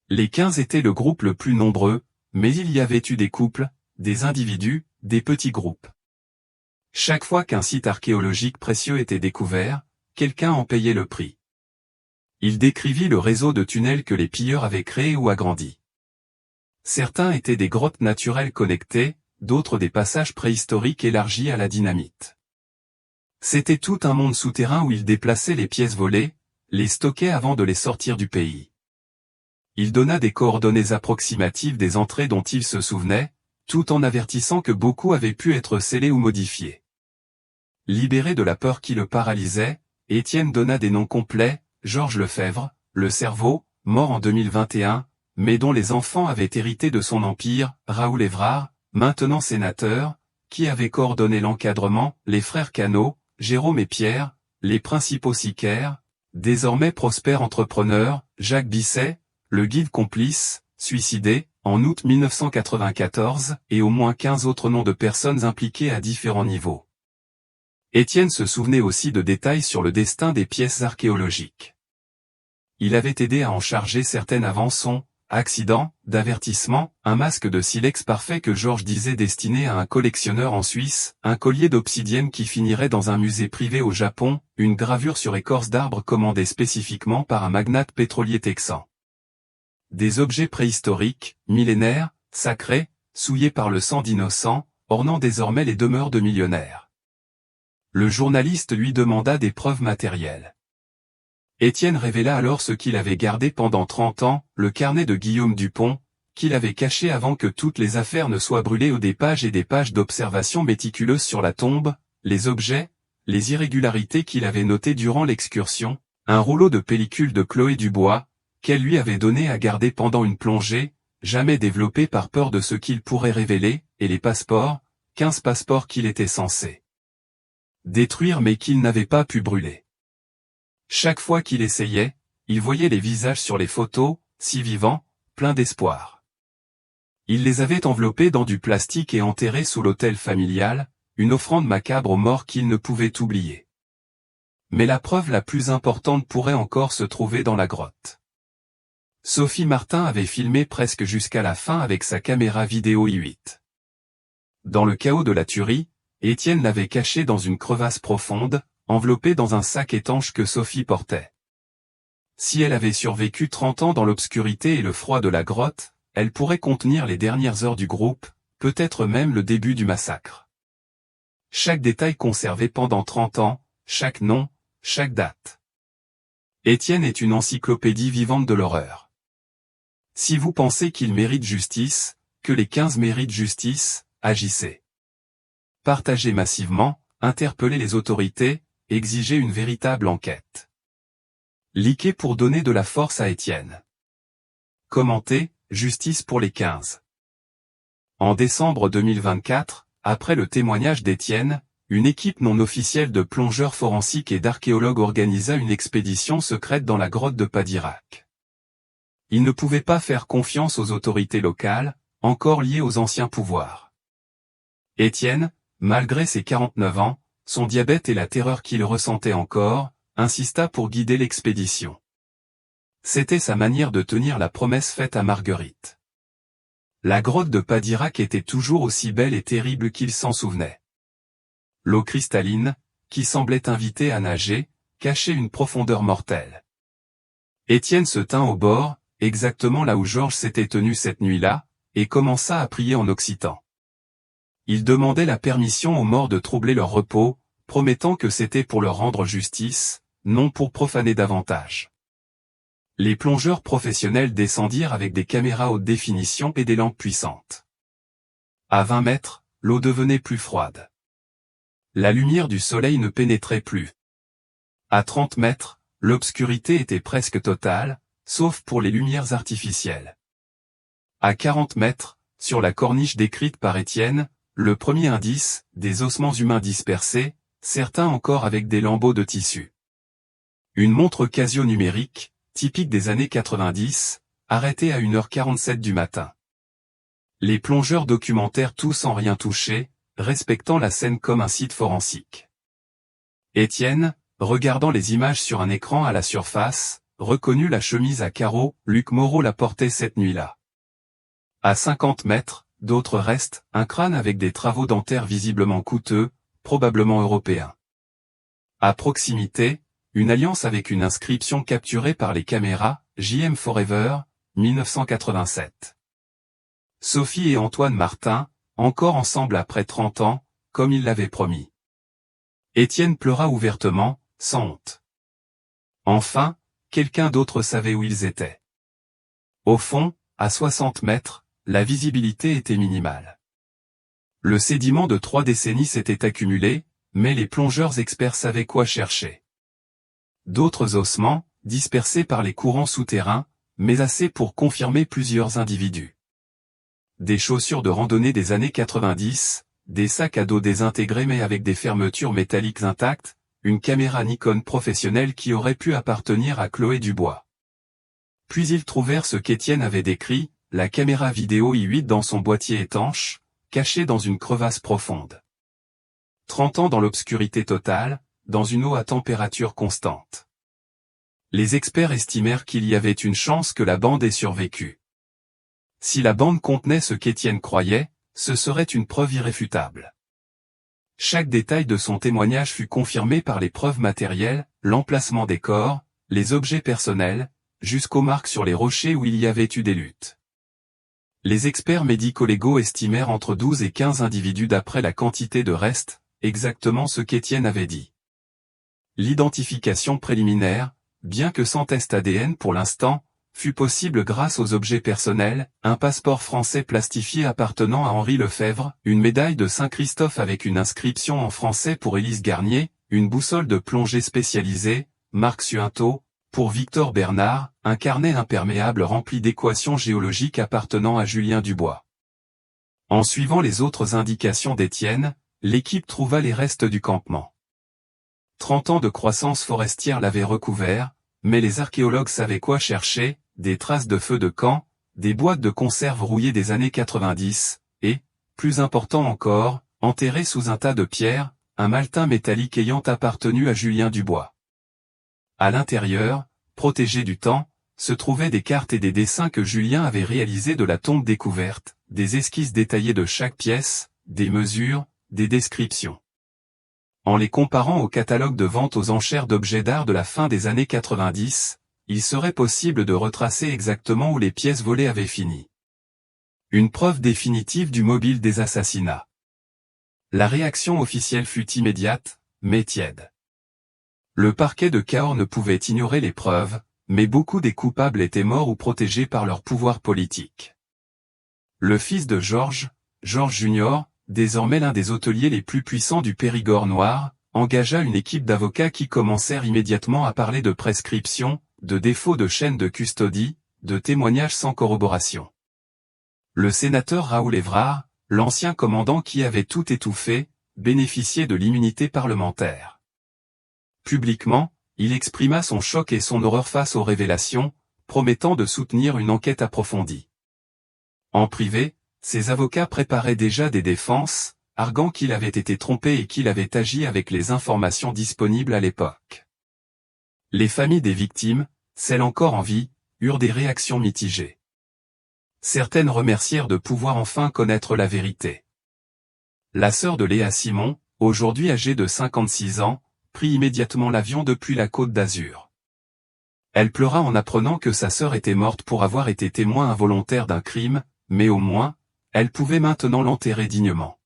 Les 15 étaient le groupe le plus nombreux, mais il y avait eu des couples, des individus, des petits groupes. Chaque fois qu'un site archéologique précieux était découvert, quelqu'un en payait le prix. Il décrivit le réseau de tunnels que les pilleurs avaient créé ou agrandi. Certains étaient des grottes naturelles connectées, d'autres des passages préhistoriques élargis à la dynamite. C'était tout un monde souterrain où il déplaçait les pièces volées, les stockait avant de les sortir du pays. Il donna des coordonnées approximatives des entrées dont il se souvenait, tout en avertissant que beaucoup avaient pu être scellés ou modifiés. Libéré de la peur qui le paralysait, Étienne donna des noms complets, Georges Lefebvre, le cerveau, mort en 2021, mais dont les enfants avaient hérité de son empire, Raoul Évrard, maintenant sénateur, qui avait coordonné l'encadrement, les frères Cano, Jérôme et Pierre, les principaux sicaires, désormais prospères entrepreneurs, Jacques Bisset, le guide complice, suicidé, en août 1994, et au moins 15 autres noms de personnes impliquées à différents niveaux. Étienne se souvenait aussi de détails sur le destin des pièces archéologiques. Il avait aidé à en charger certaines avant son accident, d'avertissement, un masque de silex parfait que Georges disait destiné à un collectionneur en Suisse, un collier d'obsidienne qui finirait dans un musée privé au Japon, une gravure sur écorce d'arbre commandée spécifiquement par un magnate pétrolier texan. Des objets préhistoriques, millénaires, sacrés, souillés par le sang d'innocents, ornant désormais les demeures de millionnaires. Le journaliste lui demanda des preuves matérielles. Étienne révéla alors ce qu'il avait gardé pendant 30 ans, le carnet de Guillaume Dupont, qu'il avait caché avant que toutes les affaires ne soient brûlées, des pages et des pages d'observations méticuleuses sur la tombe, les objets, les irrégularités qu'il avait notées durant l'excursion, un rouleau de pellicule de Chloé Dubois, qu'elle lui avait donné à garder pendant une plongée, jamais développée par peur de ce qu'il pourrait révéler, et les passeports, 15 passeports qu'il était censé détruire mais qu'il n'avait pas pu brûler. Chaque fois qu'il essayait, il voyait les visages sur les photos, si vivants, pleins d'espoir. Il les avait enveloppés dans du plastique et enterrés sous l'autel familial, une offrande macabre aux morts qu'il ne pouvait oublier. Mais la preuve la plus importante pourrait encore se trouver dans la grotte. Sophie Martin avait filmé presque jusqu'à la fin avec sa caméra vidéo i8. Dans le chaos de la tuerie, Étienne l'avait cachée dans une crevasse profonde, enveloppée dans un sac étanche que Sophie portait. Si elle avait survécu 30 ans dans l'obscurité et le froid de la grotte, elle pourrait contenir les dernières heures du groupe, peut-être même le début du massacre. Chaque détail conservé pendant 30 ans, chaque nom, chaque date. Étienne est une encyclopédie vivante de l'horreur. Si vous pensez qu'il mérite justice, que les 15 méritent justice, agissez. Partagez massivement, interpellez les autorités, exigez une véritable enquête. Likez pour donner de la force à Étienne. Commentez, justice pour les 15. En décembre 2024, après le témoignage d'Étienne, une équipe non officielle de plongeurs forensiques et d'archéologues organisa une expédition secrète dans la grotte de Padirac. Il ne pouvait pas faire confiance aux autorités locales, encore liées aux anciens pouvoirs. Étienne, malgré ses 49 ans, son diabète et la terreur qu'il ressentait encore, insista pour guider l'expédition. C'était sa manière de tenir la promesse faite à Marguerite. La grotte de Padirac était toujours aussi belle et terrible qu'il s'en souvenait. L'eau cristalline, qui semblait inviter à nager, cachait une profondeur mortelle. Étienne se tint au bord, exactement là où Georges s'était tenu cette nuit-là, et commença à prier en occitan. Il demandait la permission aux morts de troubler leur repos, promettant que c'était pour leur rendre justice, non pour profaner davantage. Les plongeurs professionnels descendirent avec des caméras haute définition et des lampes puissantes. À 20 mètres, l'eau devenait plus froide. La lumière du soleil ne pénétrait plus. À 30 mètres, l'obscurité était presque totale, sauf pour les lumières artificielles. À 40 mètres, sur la corniche décrite par Étienne, le premier indice, des ossements humains dispersés, certains encore avec des lambeaux de tissu. Une montre Casio numérique, typique des années 90, arrêtée à 1h47 du matin. Les plongeurs documentaires tous sans rien toucher, respectant la scène comme un site forensique. Étienne, regardant les images sur un écran à la surface, reconnut la chemise à carreaux, Luc Moreau la portait cette nuit-là. À 50 mètres, d'autres restent, un crâne avec des travaux dentaires visiblement coûteux, probablement européens. À proximité, une alliance avec une inscription capturée par les caméras, JM Forever, 1987. Sophie et Antoine Martin, encore ensemble après 30 ans, comme ils l'avaient promis. Étienne pleura ouvertement, sans honte. Enfin, quelqu'un d'autre savait où ils étaient. Au fond, à 60 mètres, la visibilité était minimale. Le sédiment de 3 décennies s'était accumulé, mais les plongeurs experts savaient quoi chercher. D'autres ossements, dispersés par les courants souterrains, mais assez pour confirmer plusieurs individus. Des chaussures de randonnée des années 90, des sacs à dos désintégrés mais avec des fermetures métalliques intactes, une caméra Nikon professionnelle qui aurait pu appartenir à Chloé Dubois. Puis ils trouvèrent ce qu'Étienne avait décrit, la caméra vidéo i8 dans son boîtier étanche, cachée dans une crevasse profonde. 30 ans dans l'obscurité totale, dans une eau à température constante. Les experts estimèrent qu'il y avait une chance que la bande ait survécu. Si la bande contenait ce qu'Étienne croyait, ce serait une preuve irréfutable. Chaque détail de son témoignage fut confirmé par les preuves matérielles, l'emplacement des corps, les objets personnels, jusqu'aux marques sur les rochers où il y avait eu des luttes. Les experts médico-légaux estimèrent entre 12 et 15 individus d'après la quantité de restes, exactement ce qu'Étienne avait dit. L'identification préliminaire, bien que sans test ADN pour l'instant, fut possible grâce aux objets personnels, un passeport français plastifié appartenant à Henri Lefebvre, une médaille de Saint-Christophe avec une inscription en français pour Élise Garnier, une boussole de plongée spécialisée, Marc Suinto, pour Victor Bernard, un carnet imperméable rempli d'équations géologiques appartenant à Julien Dubois. En suivant les autres indications d'Étienne, l'équipe trouva les restes du campement. 30 ans de croissance forestière l'avaient recouvert, mais les archéologues savaient quoi chercher, des traces de feux de camp, des boîtes de conserve rouillées des années 90, et, plus important encore, enterré sous un tas de pierres, un maltin métallique ayant appartenu à Julien Dubois. À l'intérieur, protégés du temps, se trouvaient des cartes et des dessins que Julien avait réalisés de la tombe découverte, des esquisses détaillées de chaque pièce, des mesures, des descriptions. En les comparant au catalogue de vente aux enchères d'objets d'art de la fin des années 90, il serait possible de retracer exactement où les pièces volées avaient fini. Une preuve définitive du mobile des assassinats. La réaction officielle fut immédiate, mais tiède. Le parquet de Cahors ne pouvait ignorer les preuves, mais beaucoup des coupables étaient morts ou protégés par leur pouvoir politique. Le fils de Georges, Georges Junior, désormais l'un des hôteliers les plus puissants du Périgord noir, engagea une équipe d'avocats qui commencèrent immédiatement à parler de prescription, de défaut de chaîne de custodie, de témoignages sans corroboration. Le sénateur Raoul Évrard, l'ancien commandant qui avait tout étouffé, bénéficiait de l'immunité parlementaire. Publiquement, il exprima son choc et son horreur face aux révélations, promettant de soutenir une enquête approfondie. En privé, ses avocats préparaient déjà des défenses, arguant qu'il avait été trompé et qu'il avait agi avec les informations disponibles à l'époque. Les familles des victimes, celles encore en vie, eurent des réactions mitigées. Certaines remercièrent de pouvoir enfin connaître la vérité. La sœur de Léa Simon, aujourd'hui âgée de 56 ans, prit immédiatement l'avion depuis la Côte d'Azur. Elle pleura en apprenant que sa sœur était morte pour avoir été témoin involontaire d'un crime, mais au moins, elle pouvait maintenant l'enterrer dignement.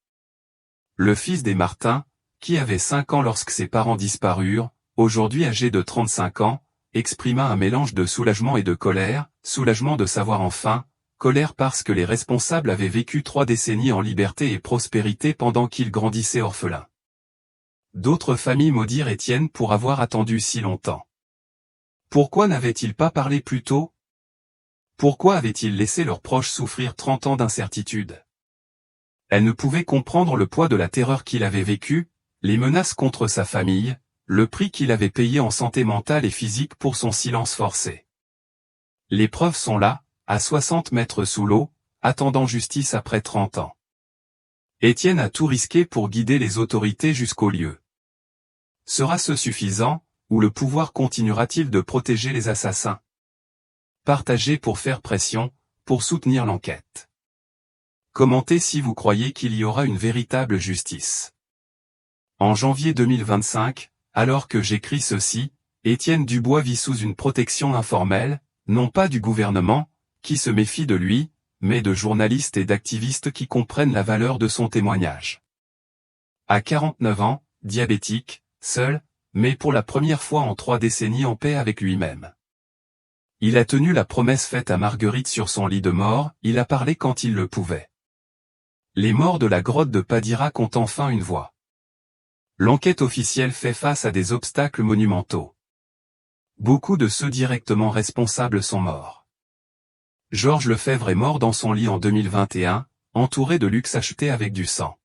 Le fils des Martin, qui avait 5 ans lorsque ses parents disparurent, aujourd'hui âgé de 35 ans, exprima un mélange de soulagement et de colère, soulagement de savoir enfin, colère parce que les responsables avaient vécu 3 décennies en liberté et prospérité pendant qu'ils grandissaient orphelins. D'autres familles maudirent Étienne pour avoir attendu si longtemps. Pourquoi n'avait-il pas parlé plus tôt? Pourquoi avait-il laissé leurs proches souffrir 30 ans d'incertitude? Elle ne pouvait comprendre le poids de la terreur qu'il avait vécue, les menaces contre sa famille, le prix qu'il avait payé en santé mentale et physique pour son silence forcé. Les preuves sont là, à 60 mètres sous l'eau, attendant justice après 30 ans. Étienne a tout risqué pour guider les autorités jusqu'au lieu. Sera-ce suffisant, ou le pouvoir continuera-t-il de protéger les assassins? Partagez pour faire pression, pour soutenir l'enquête. Commentez si vous croyez qu'il y aura une véritable justice. En janvier 2025, alors que j'écris ceci, Étienne Dubois vit sous une protection informelle, non pas du gouvernement, qui se méfie de lui, mais de journalistes et d'activistes qui comprennent la valeur de son témoignage. À 49 ans, diabétique, seul, mais pour la première fois en 3 décennies en paix avec lui-même. Il a tenu la promesse faite à Marguerite sur son lit de mort, il a parlé quand il le pouvait. Les morts de la grotte de Padirac ont enfin une voix. L'enquête officielle fait face à des obstacles monumentaux. Beaucoup de ceux directement responsables sont morts. Georges Lefebvre est mort dans son lit en 2021, entouré de luxe acheté avec du sang.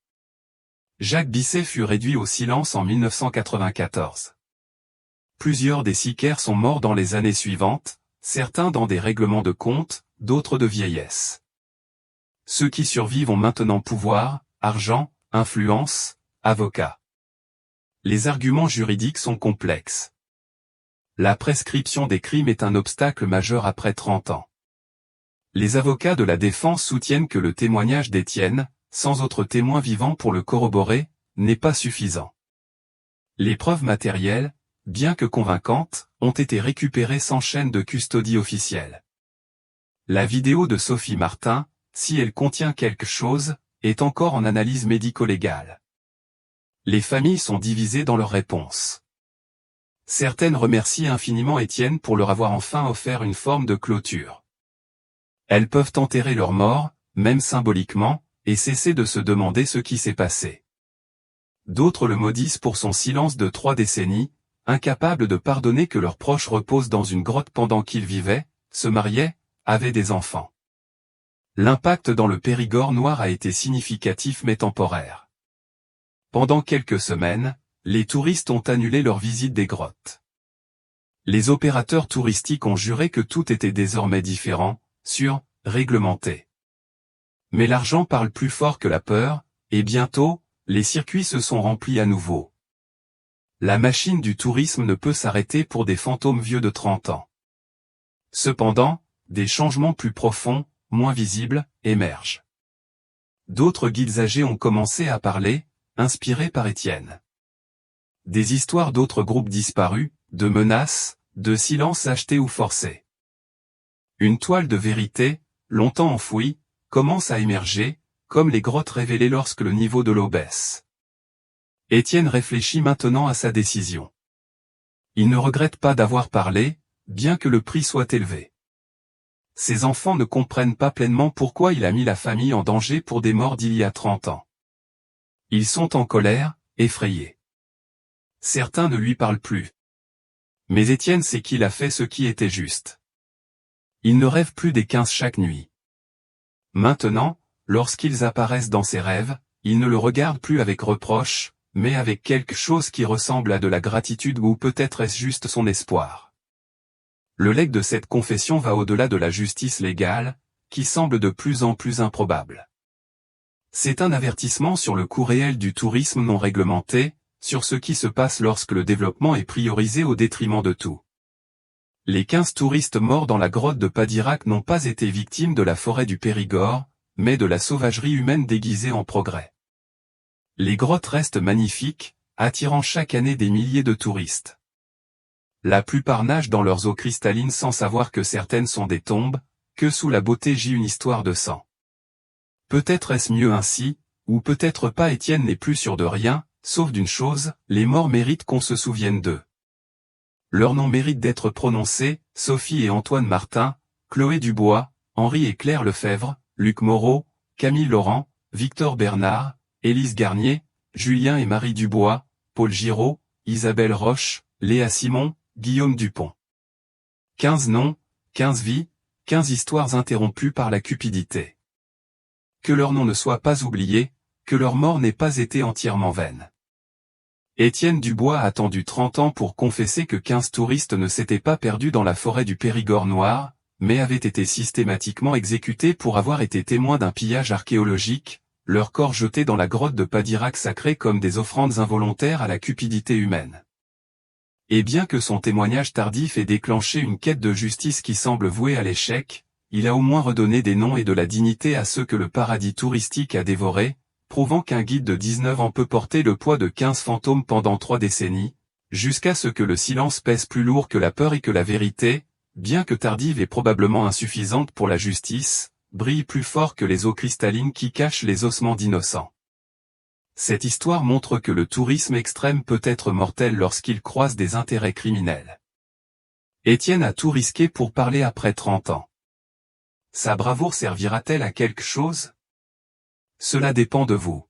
Jacques Bisset fut réduit au silence en 1994. Plusieurs des sicaires sont morts dans les années suivantes, certains dans des règlements de compte, d'autres de vieillesse. Ceux qui survivent ont maintenant pouvoir, argent, influence, avocats. Les arguments juridiques sont complexes. La prescription des crimes est un obstacle majeur après 30 ans. Les avocats de la défense soutiennent que le témoignage d'Étienne, sans autre témoin vivant pour le corroborer, n'est pas suffisant. Les preuves matérielles, bien que convaincantes, ont été récupérées sans chaîne de custodie officielle. La vidéo de Sophie Martin, si elle contient quelque chose, est encore en analyse médico-légale. Les familles sont divisées dans leurs réponses. Certaines remercient infiniment Étienne pour leur avoir enfin offert une forme de clôture. Elles peuvent enterrer leur mort, même symboliquement, et cesser de se demander ce qui s'est passé. D'autres le maudissent pour son silence de 3 décennies, incapables de pardonner que leurs proches reposent dans une grotte pendant qu'ils vivaient, se mariaient, avaient des enfants. L'impact dans le Périgord noir a été significatif mais temporaire. Pendant quelques semaines, les touristes ont annulé leur visite des grottes. Les opérateurs touristiques ont juré que tout était désormais différent, sûr, réglementé. Mais l'argent parle plus fort que la peur, et bientôt, les circuits se sont remplis à nouveau. La machine du tourisme ne peut s'arrêter pour des fantômes vieux de 30 ans. Cependant, des changements plus profonds, moins visibles, émergent. D'autres guides âgés ont commencé à parler, inspirés par Étienne. Des histoires d'autres groupes disparus, de menaces, de silences achetés ou forcés. Une toile de vérité, longtemps enfouie, commence à émerger, comme les grottes révélées lorsque le niveau de l'eau baisse. Étienne réfléchit maintenant à sa décision. Il ne regrette pas d'avoir parlé, bien que le prix soit élevé. Ses enfants ne comprennent pas pleinement pourquoi il a mis la famille en danger pour des morts d'il y a 30 ans. Ils sont en colère, effrayés. Certains ne lui parlent plus. Mais Étienne sait qu'il a fait ce qui était juste. Il ne rêve plus des 15 chaque nuit. Maintenant, lorsqu'ils apparaissent dans ses rêves, il ne le regarde plus avec reproche, mais avec quelque chose qui ressemble à de la gratitude ou peut-être est-ce juste son espoir. Le legs de cette confession va au-delà de la justice légale, qui semble de plus en plus improbable. C'est un avertissement sur le coût réel du tourisme non réglementé, sur ce qui se passe lorsque le développement est priorisé au détriment de tout. Les 15 touristes morts dans la grotte de Padirac n'ont pas été victimes de la forêt du Périgord, mais de la sauvagerie humaine déguisée en progrès. Les grottes restent magnifiques, attirant chaque année des milliers de touristes. La plupart nagent dans leurs eaux cristallines sans savoir que certaines sont des tombes, que sous la beauté gît une histoire de sang. Peut-être est-ce mieux ainsi, ou peut-être pas. Étienne n'est plus sûr de rien, sauf d'une chose, les morts méritent qu'on se souvienne d'eux. Leurs noms méritent d'être prononcés, Sophie et Antoine Martin, Chloé Dubois, Henri et Claire Lefebvre, Luc Moreau, Camille Laurent, Victor Bernard, Élise Garnier, Julien et Marie Dubois, Paul Giraud, Isabelle Roche, Léa Simon, Guillaume Dupont. 15 noms, 15 vies, 15 histoires interrompues par la cupidité. Que leur nom ne soit pas oublié, que leur mort n'ait pas été entièrement vaine. Étienne Dubois a attendu 30 ans pour confesser que 15 touristes ne s'étaient pas perdus dans la forêt du Périgord noir, mais avaient été systématiquement exécutés pour avoir été témoins d'un pillage archéologique, leurs corps jetés dans la grotte de Padirac sacrés comme des offrandes involontaires à la cupidité humaine. Et bien que son témoignage tardif ait déclenché une quête de justice qui semble vouée à l'échec, il a au moins redonné des noms et de la dignité à ceux que le paradis touristique a dévorés, prouvant qu'un guide de 19 ans peut porter le poids de 15 fantômes pendant 3 décennies, jusqu'à ce que le silence pèse plus lourd que la peur et que la vérité, bien que tardive et probablement insuffisante pour la justice, brille plus fort que les eaux cristallines qui cachent les ossements d'innocents. Cette histoire montre que le tourisme extrême peut être mortel lorsqu'il croise des intérêts criminels. Étienne a tout risqué pour parler après 30 ans. Sa bravoure servira-t-elle à quelque chose? Cela dépend de vous.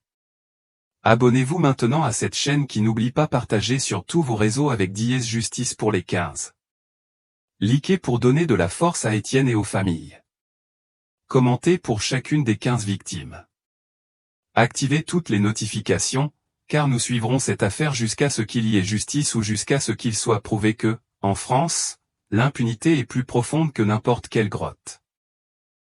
Abonnez-vous maintenant à cette chaîne qui n'oublie pas partager sur tous vos réseaux avec Dièse Justice pour les 15. Likez pour donner de la force à Étienne et aux familles. Commentez pour chacune des 15 victimes. Activez toutes les notifications, car nous suivrons cette affaire jusqu'à ce qu'il y ait justice ou jusqu'à ce qu'il soit prouvé que, en France, l'impunité est plus profonde que n'importe quelle grotte.